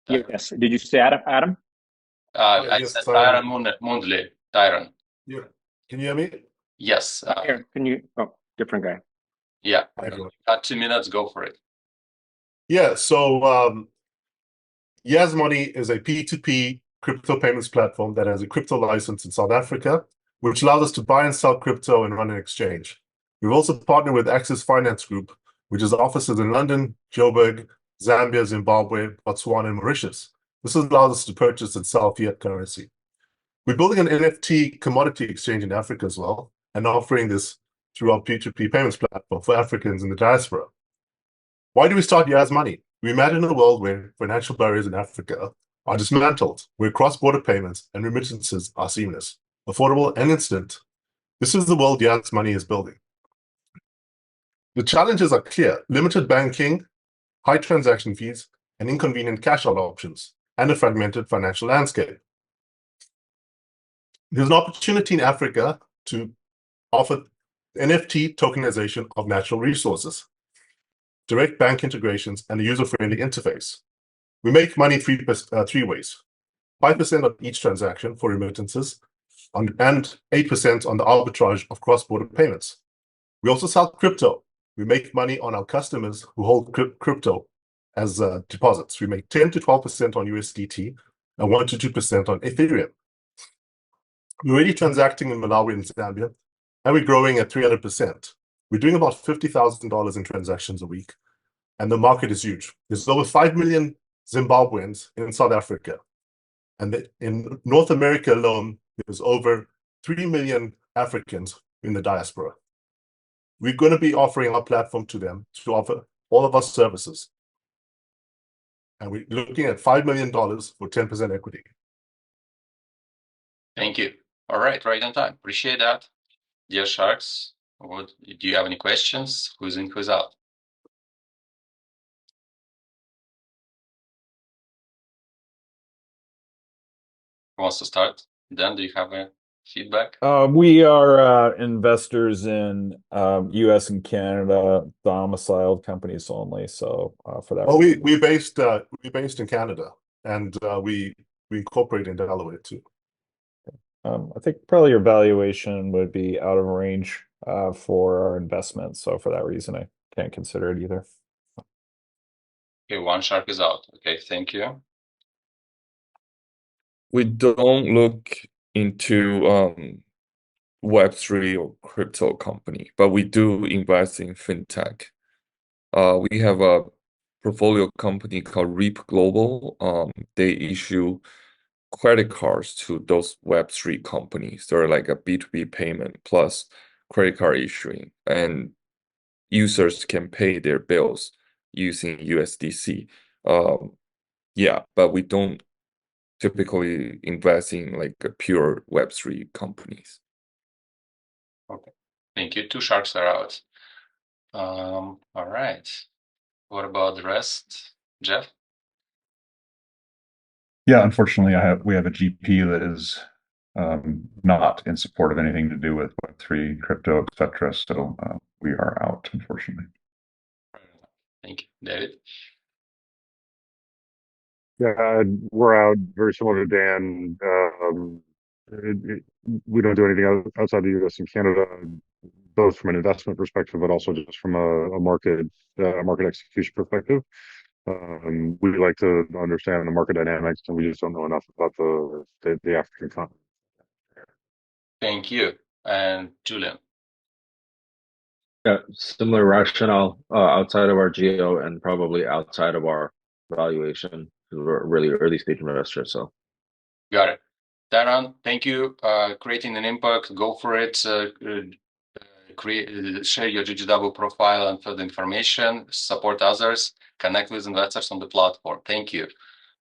Yes. Did you say Adam? I said Tyron Moodley. Tyron. Yeah. Can you hear me? Yes. Here, can you? Oh, different guy. Yeah. Got 2 minutes. Go for it. Yeah. So Yas Money is a P2P crypto payments platform that has a crypto license in South Africa, which allows us to buy and sell crypto and run an exchange. We've also partnered with Access Finance Group, which has offices in London, Joburg, Zambia, Zimbabwe, Botswana, and Mauritius. This allows us to purchase and sell fiat currency. We're building an NFT commodity exchange in Africa as well, and offering this through our P2P payments platform for Africans in the diaspora. Why do we start Yas Money? We imagine a world where financial barriers in Africa are dismantled, where cross-border payments and remittances are seamless, affordable, and instant. This is the world Yas Money is building. The challenges are clear: limited banking, high transaction fees, and inconvenient cash-out options, and a fragmented financial landscape. There's an opportunity in Africa to offer NFT tokenization of natural resources, direct bank integrations, and a user-friendly interface. We make money three ways: 5% on each transaction for remittances, and 8% on the arbitrage of cross-border payments. We also sell crypto. We make money on our customers who hold crypto as deposits. We make 10 to 12% on USDT and 1 to 2% on Ethereum. We're already transacting in Malawi and Zambia, and we're growing at 300%. We're doing about $50,000 in transactions a week, and the market is huge. There's over 5 million Zimbabweans in South Africa, and in North America alone, there's over 3 million Africans in the diaspora. We're going to be offering our platform to them to offer all of our services. And we're looking at $5 million for 10% equity. Thank you. All right on time. Appreciate that. Dear Sharks, do you have any questions? Who's in, who's out? Who wants to start? Dan, do you have a feedback? We are investors in US and Canada domiciled companies only. So for that, well, we're based in Canada, and we incorporate in Delaware too. I think probably your valuation would be out of range for our investment. So for that reason, I can't consider it either. Okay, one shark is out. Okay, thank you. We don't look into Web3 or crypto company, but we do invest in fintech. We have a portfolio company called Reap Global. They issue credit cards to those Web3 companies. They're like a B2B payment plus credit card issuing, and users can pay their bills using USDC. Yeah, but we don't typically invest in like a pure Web3 companies. Okay, thank you. Two sharks are out. All right. What about the rest, Jeff? Yeah, unfortunately, we have a GP that is not in support of anything to do with Web3, crypto, etc. So we are out, unfortunately. Thank you, David. Yeah, we're out, very similar to Dan. We don't do anything outside the US and Canada, both from an investment perspective, but also just from a market execution perspective. We like to understand the market dynamics, and we just don't know enough about the African continent. Thank you. And Julian. Yeah, similar rationale outside of our geo and probably outside of our valuation, because we're really early stage investor. So got it. Darren, thank you. Creating an impact, go for it. Share your GGW profile and further information, support others, connect with investors on the platform. Thank you.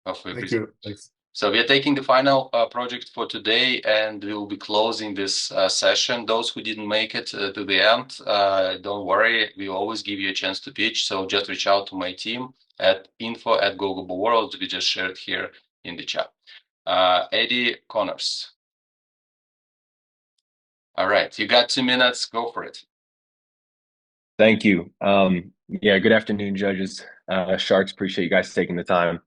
Thank you. Thanks. So we are taking the final project for today, and we will be closing this session. Those who didn't make it to the end, don't worry. We always give you a chance to pitch. So just reach out to my team at info@GoGlobalWorld. We just shared here in the chat. Eddie Connors. All right, you got 2 minutes. Go for it. Thank you. Yeah, good afternoon, judges. Sharks, appreciate you guys taking the time.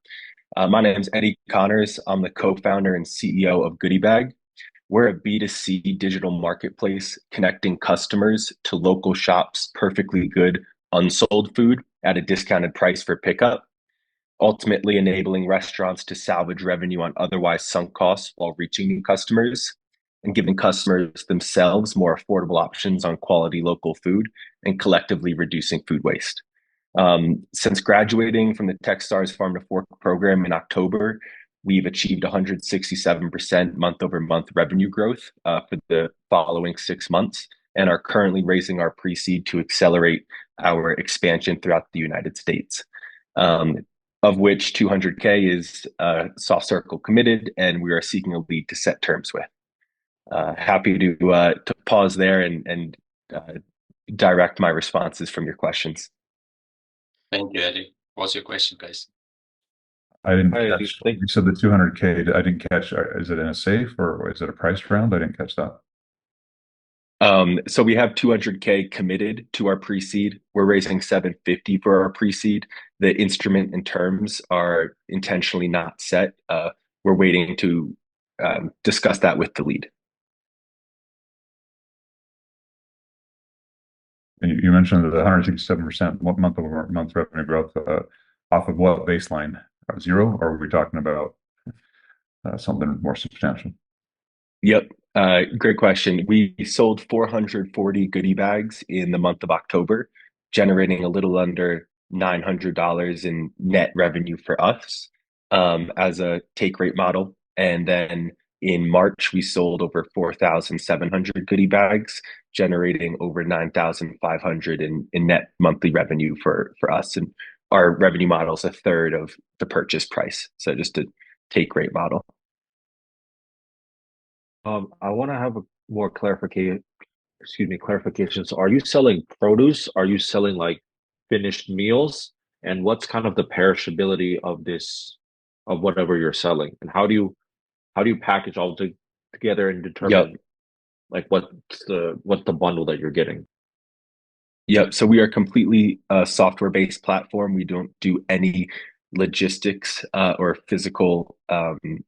My name is Eddie Connors. I'm the co-founder and CEO of GoodieBag. We're a B2C digital marketplace connecting customers to local shops' perfectly good, unsold food at a discounted price for pickup, ultimately enabling restaurants to salvage revenue on otherwise sunk costs while reaching new customers, and giving customers themselves more affordable options on quality local food and collectively reducing food waste. Since graduating from the Techstars Farm to Fork program in October, we've achieved 167% month-over-month revenue growth for the following 6 months, and are currently raising our pre-seed to accelerate our expansion throughout the United States, of which 200K is soft circle committed, and we are seeking a lead to set terms with. Happy to pause there and direct my responses from your questions. Thank you, Eddie. What's your question, guys? I didn't catch. You said the 200K. I didn't catch. Is it in a safe or is it a priced round? I didn't catch that. So we have 200K committed to our pre-seed. We're raising 750 for our pre-seed. The instrument and terms are intentionally not set. We're waiting to discuss that with the lead. And you mentioned the 167% month-over-month revenue growth off of what baseline? 0, or are we talking about something more substantial? Yep. Great question. We sold 440 goodie bags in the month of October, generating a little under $900 in net revenue for us as a take rate model. And then In March, we sold over 4,700 goodie bags, generating over 9,500 in net monthly revenue for us. And our revenue model is a third of the purchase price. So just a take rate model. I want to have a more clarification. Clarification. So are you selling produce? Are you selling like finished meals? And what's kind of the perishability of of whatever you're selling? And how do you package all together and determine like what's the bundle that you're getting? Yep. So we are completely a software-based platform. We don't do any logistics or physical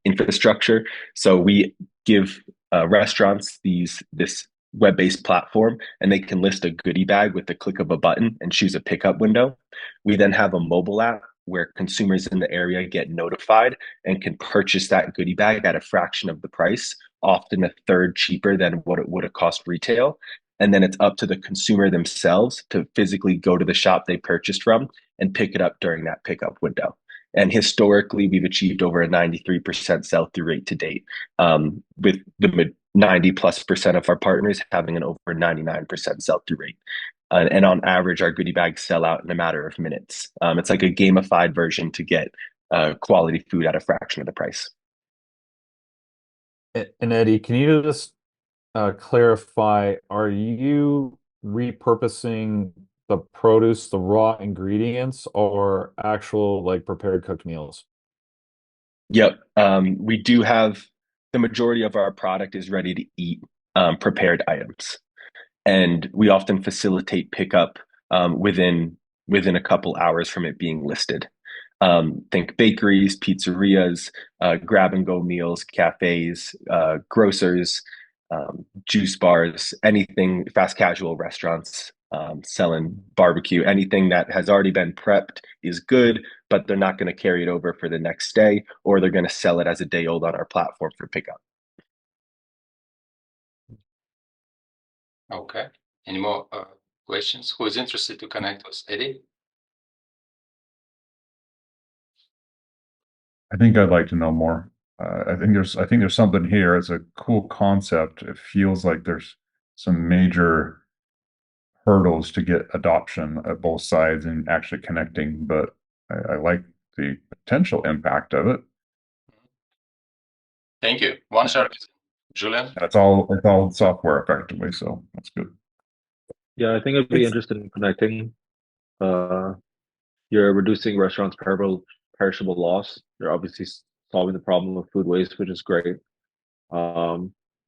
infrastructure. So we give restaurants this web-based platform, and they can list a goodie bag with the click of a button and choose a pickup window. We then have a mobile app where consumers in the area get notified and can purchase that goodie bag at a fraction of the price, often a third cheaper than what it would have cost retail. And then it's up to the consumer themselves to physically go to the shop they purchased from and pick it up during that pickup window. And historically, we've achieved over a 93% sell-through rate to date, with the 90+% of our partners having an over 99% sell-through rate. And on average, our goodie bags sell out in a matter of minutes. It's like a gamified version to get quality food at a fraction of the price. And Eddie, can you just clarify, are you repurposing the produce, the raw ingredients, or actual like prepared cooked meals? Yep. We do have the majority of our product is ready to eat prepared items. And we often facilitate pickup within a couple hours from it being listed. Think bakeries, pizzerias, grab and go meals, cafes, grocers, juice bars, anything, fast casual restaurants selling barbecue, anything that has already been prepped is good, but they're not going to carry it over for the next day, or they're going to sell it as a day old on our platform for pickup. Okay. Any more questions? Who is interested to connect with Eddie? I think I'd like to know more. I think there's something here. It's a cool concept. It feels like there's some major hurdles to get adoption at both sides and actually connecting, but I like the potential impact of it. Thank you. One shark, Julian. It's all software effectively, so that's good. Yeah, I think I'd be interested in connecting. You're reducing restaurants' perishable loss. You're obviously solving the problem of food waste, which is great.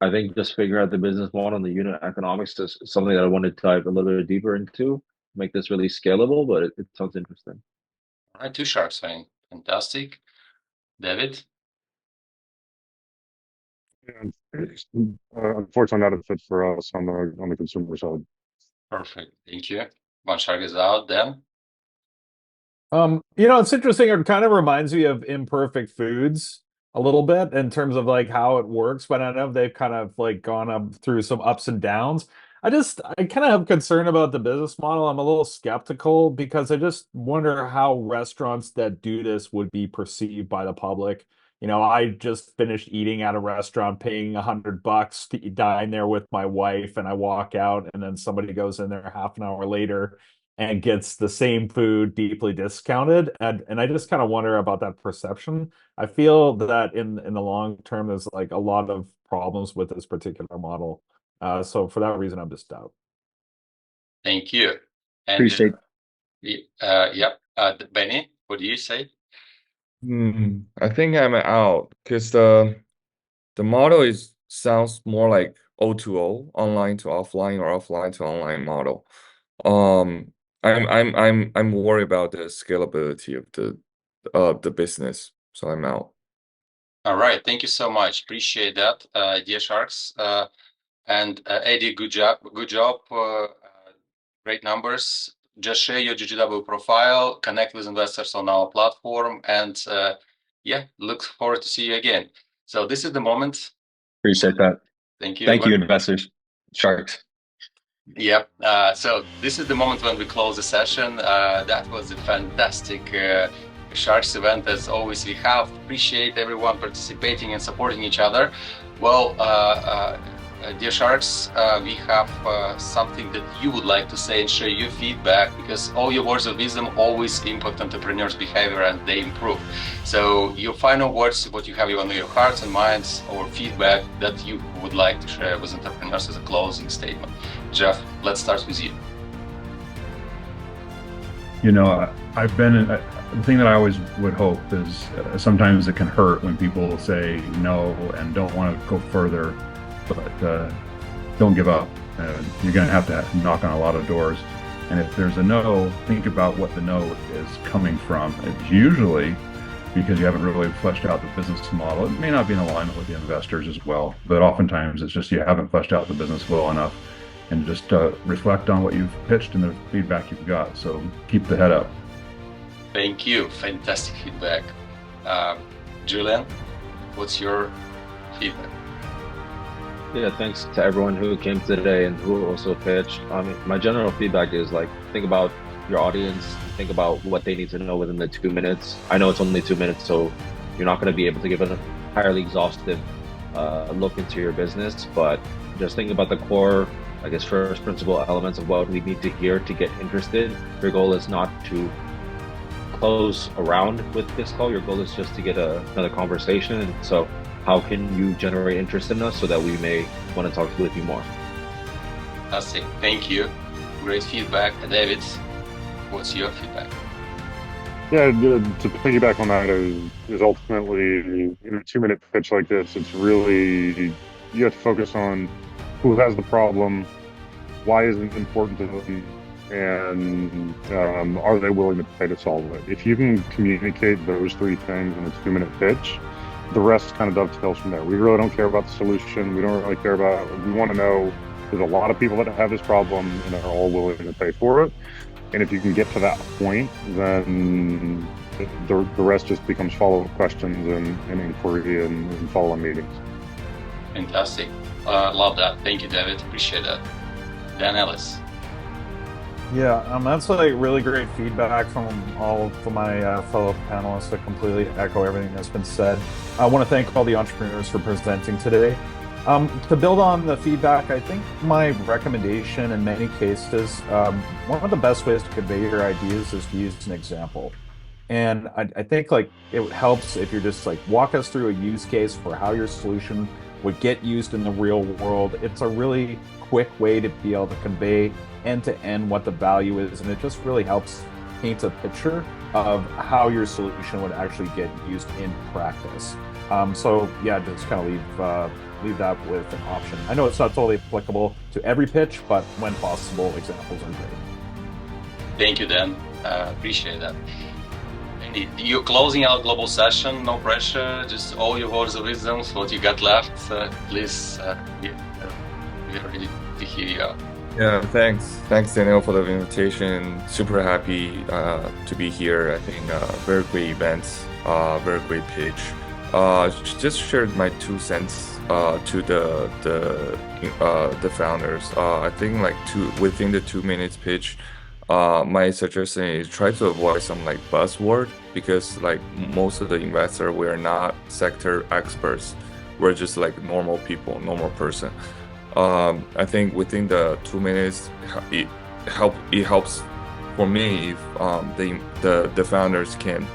I think just figuring out the business model and the unit economics is something that I want to dive a little bit deeper into, make this really scalable, but it sounds interesting. All right, two sharks, saying fantastic. David? Unfortunately, not a fit for us on the consumer side. Perfect. Thank you. One shark is out. Then It's interesting. It kind of reminds me of Imperfect Foods a little bit in terms of like how it works, but I know they've kind of like gone up through some ups and downs. I kind of have concern about the business model. I'm a little skeptical because I just wonder how restaurants that do this would be perceived by the public. I just finished eating at a restaurant, paying $100 to dine there with my wife, and I walk out, and then somebody goes in there half an hour later and gets the same food deeply discounted. And I just kind of wonder about that perception. I feel that in the long term, there's like a lot of problems with this particular model. So for that reason, I'm just out. thank you. And Appreciate. Benny, what do you say? I think I'm out because the model sounds more like O2O, online to offline or offline to online model. I'm worried about the scalability of the business, so I'm out. All right, thank you so much. Appreciate that, dear sharks. And Eddie, good job. Great numbers. Just share your GGW profile, connect with investors on our platform, and look forward to see you again. So this is the moment. Appreciate that. Thank you. Thank you, investors, sharks. Yep. So this is the moment when we close the session. That was a fantastic Sharks event as always we have. Appreciate everyone participating and supporting each other. Well, dear Sharks, we have something that you would like to say and share your feedback, because all your words of wisdom always impact entrepreneurs' behavior and they improve. So your final words, what you have on your hearts and minds, or feedback that you would like to share with entrepreneurs as a closing statement. Jeff, let's start with you. You know, I've been the thing that I always would hope is sometimes it can hurt when people say no and don't want to go further, but don't give up. You're going to have to knock on a lot of doors. And if there's a no, think about what the no is coming from. It's usually because you haven't really fleshed out the business model. It may not be in alignment with the investors as well, but oftentimes it's just you haven't fleshed out the business well enough. And just reflect on what you've pitched and the feedback you've got. So keep the head up. Thank you. Fantastic feedback. Julian, what's your feedback? Yeah, thanks to everyone who came today and who also pitched. I mean, my general feedback is like, think about your audience, think about what they need to know within the 2 minutes. I know it's only 2 minutes, so you're not going to be able to give an entirely exhaustive look into your business, but just think about the core, I guess, first principle elements of what we need to hear to get interested. Your goal is not to close around with this call. Your goal is just to get another conversation. And so how can you generate interest in us so that we may want to talk with you more? Fantastic. Thank you. Great feedback. David, what's your feedback? Yeah, to piggyback on that is ultimately, in a 2-minute pitch like this, it's really, you have to focus on who has the problem, why is it important to them, and are they willing to pay to solve it? If you can communicate those 3 things in a 2-minute pitch, the rest kind of dovetails from there. We really don't care about the solution. We don't really care about, we want to know there's a lot of people that have this problem and are all willing to pay for it. And if you can get to that point, then the rest just becomes follow-up questions and inquiry and follow-up meetings. Fantastic. Love that. Thank you, David. Appreciate that. Dan Ellis. Yeah, that's like really great feedback from all of my fellow panelists. I completely echo everything that's been said. I want to thank all the entrepreneurs for presenting today. To build on the feedback, I think my recommendation in many cases, one of the best ways to convey your ideas is to use an example. And I think like it helps if you're just like, walk us through a use case for how your solution would get used in the real world. It's a really quick way to be able to convey end to end what the value is, and it just really helps paint a picture of how your solution would actually get used in practice. So yeah, just kind of leave that with an option. I know it's not totally applicable to every pitch, but when possible, examples are great. Thank you, Dan. Appreciate that. You're closing our global session, no pressure, just all your words of wisdom, what you got left, please, we're ready to hear you out. Yeah, thanks Daniel for the invitation. Super happy to be here. I think very great event, very great pitch. Just shared my 2 cents to the founders. I think like within the 2 minutes pitch, my suggestion is try to avoid some like buzzword, because like most of the investors, we're not sector experts. We're just like normal people, normal person. I think within the 2 minutes, it helps for me if the founders can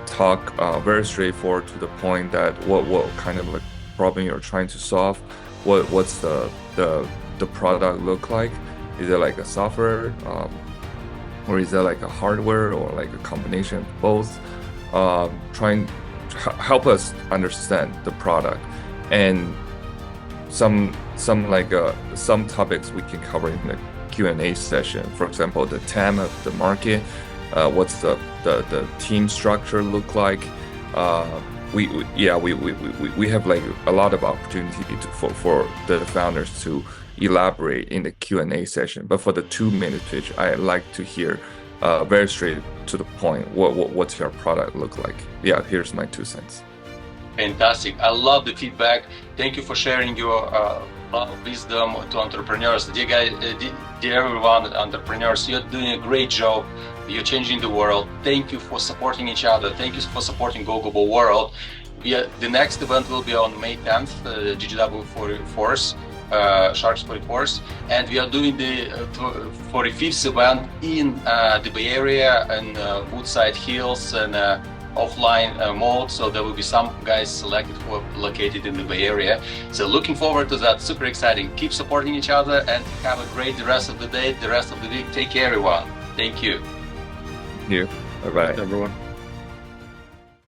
talk very straightforward to the point that what kind of like problem you're trying to solve, what's the product look like? Is it like a software, or is that like a hardware, or like a combination of both? Trying to help us understand the product, and some topics we can cover in the Q&A session. For example, the TAM of the market, what's the team structure look like? We have like a lot of opportunity for the founders to elaborate in the Q&A session. But for the 2-minute pitch, I like to hear very straight to the point. What's your product look like? Yeah, here's my 2 cents. Fantastic. I love the feedback. Thank you for sharing your wisdom to entrepreneurs. Dear guys, dear everyone, entrepreneurs, you're doing a great job. You're changing the world. Thank you for supporting each other. Thank you for supporting Go Global World. The next event will be on May 10th, GGW 44s, Sharks 44s, and we are doing the 45th event in the Bay Area and Woodside Hills and offline mode. So there will be some guys selected who are located in the Bay Area. So looking forward to that. Super exciting. Keep supporting each other and have a great the rest of the day, the rest of the week. Take care, everyone. Thank you. Thank you. Bye bye, everyone.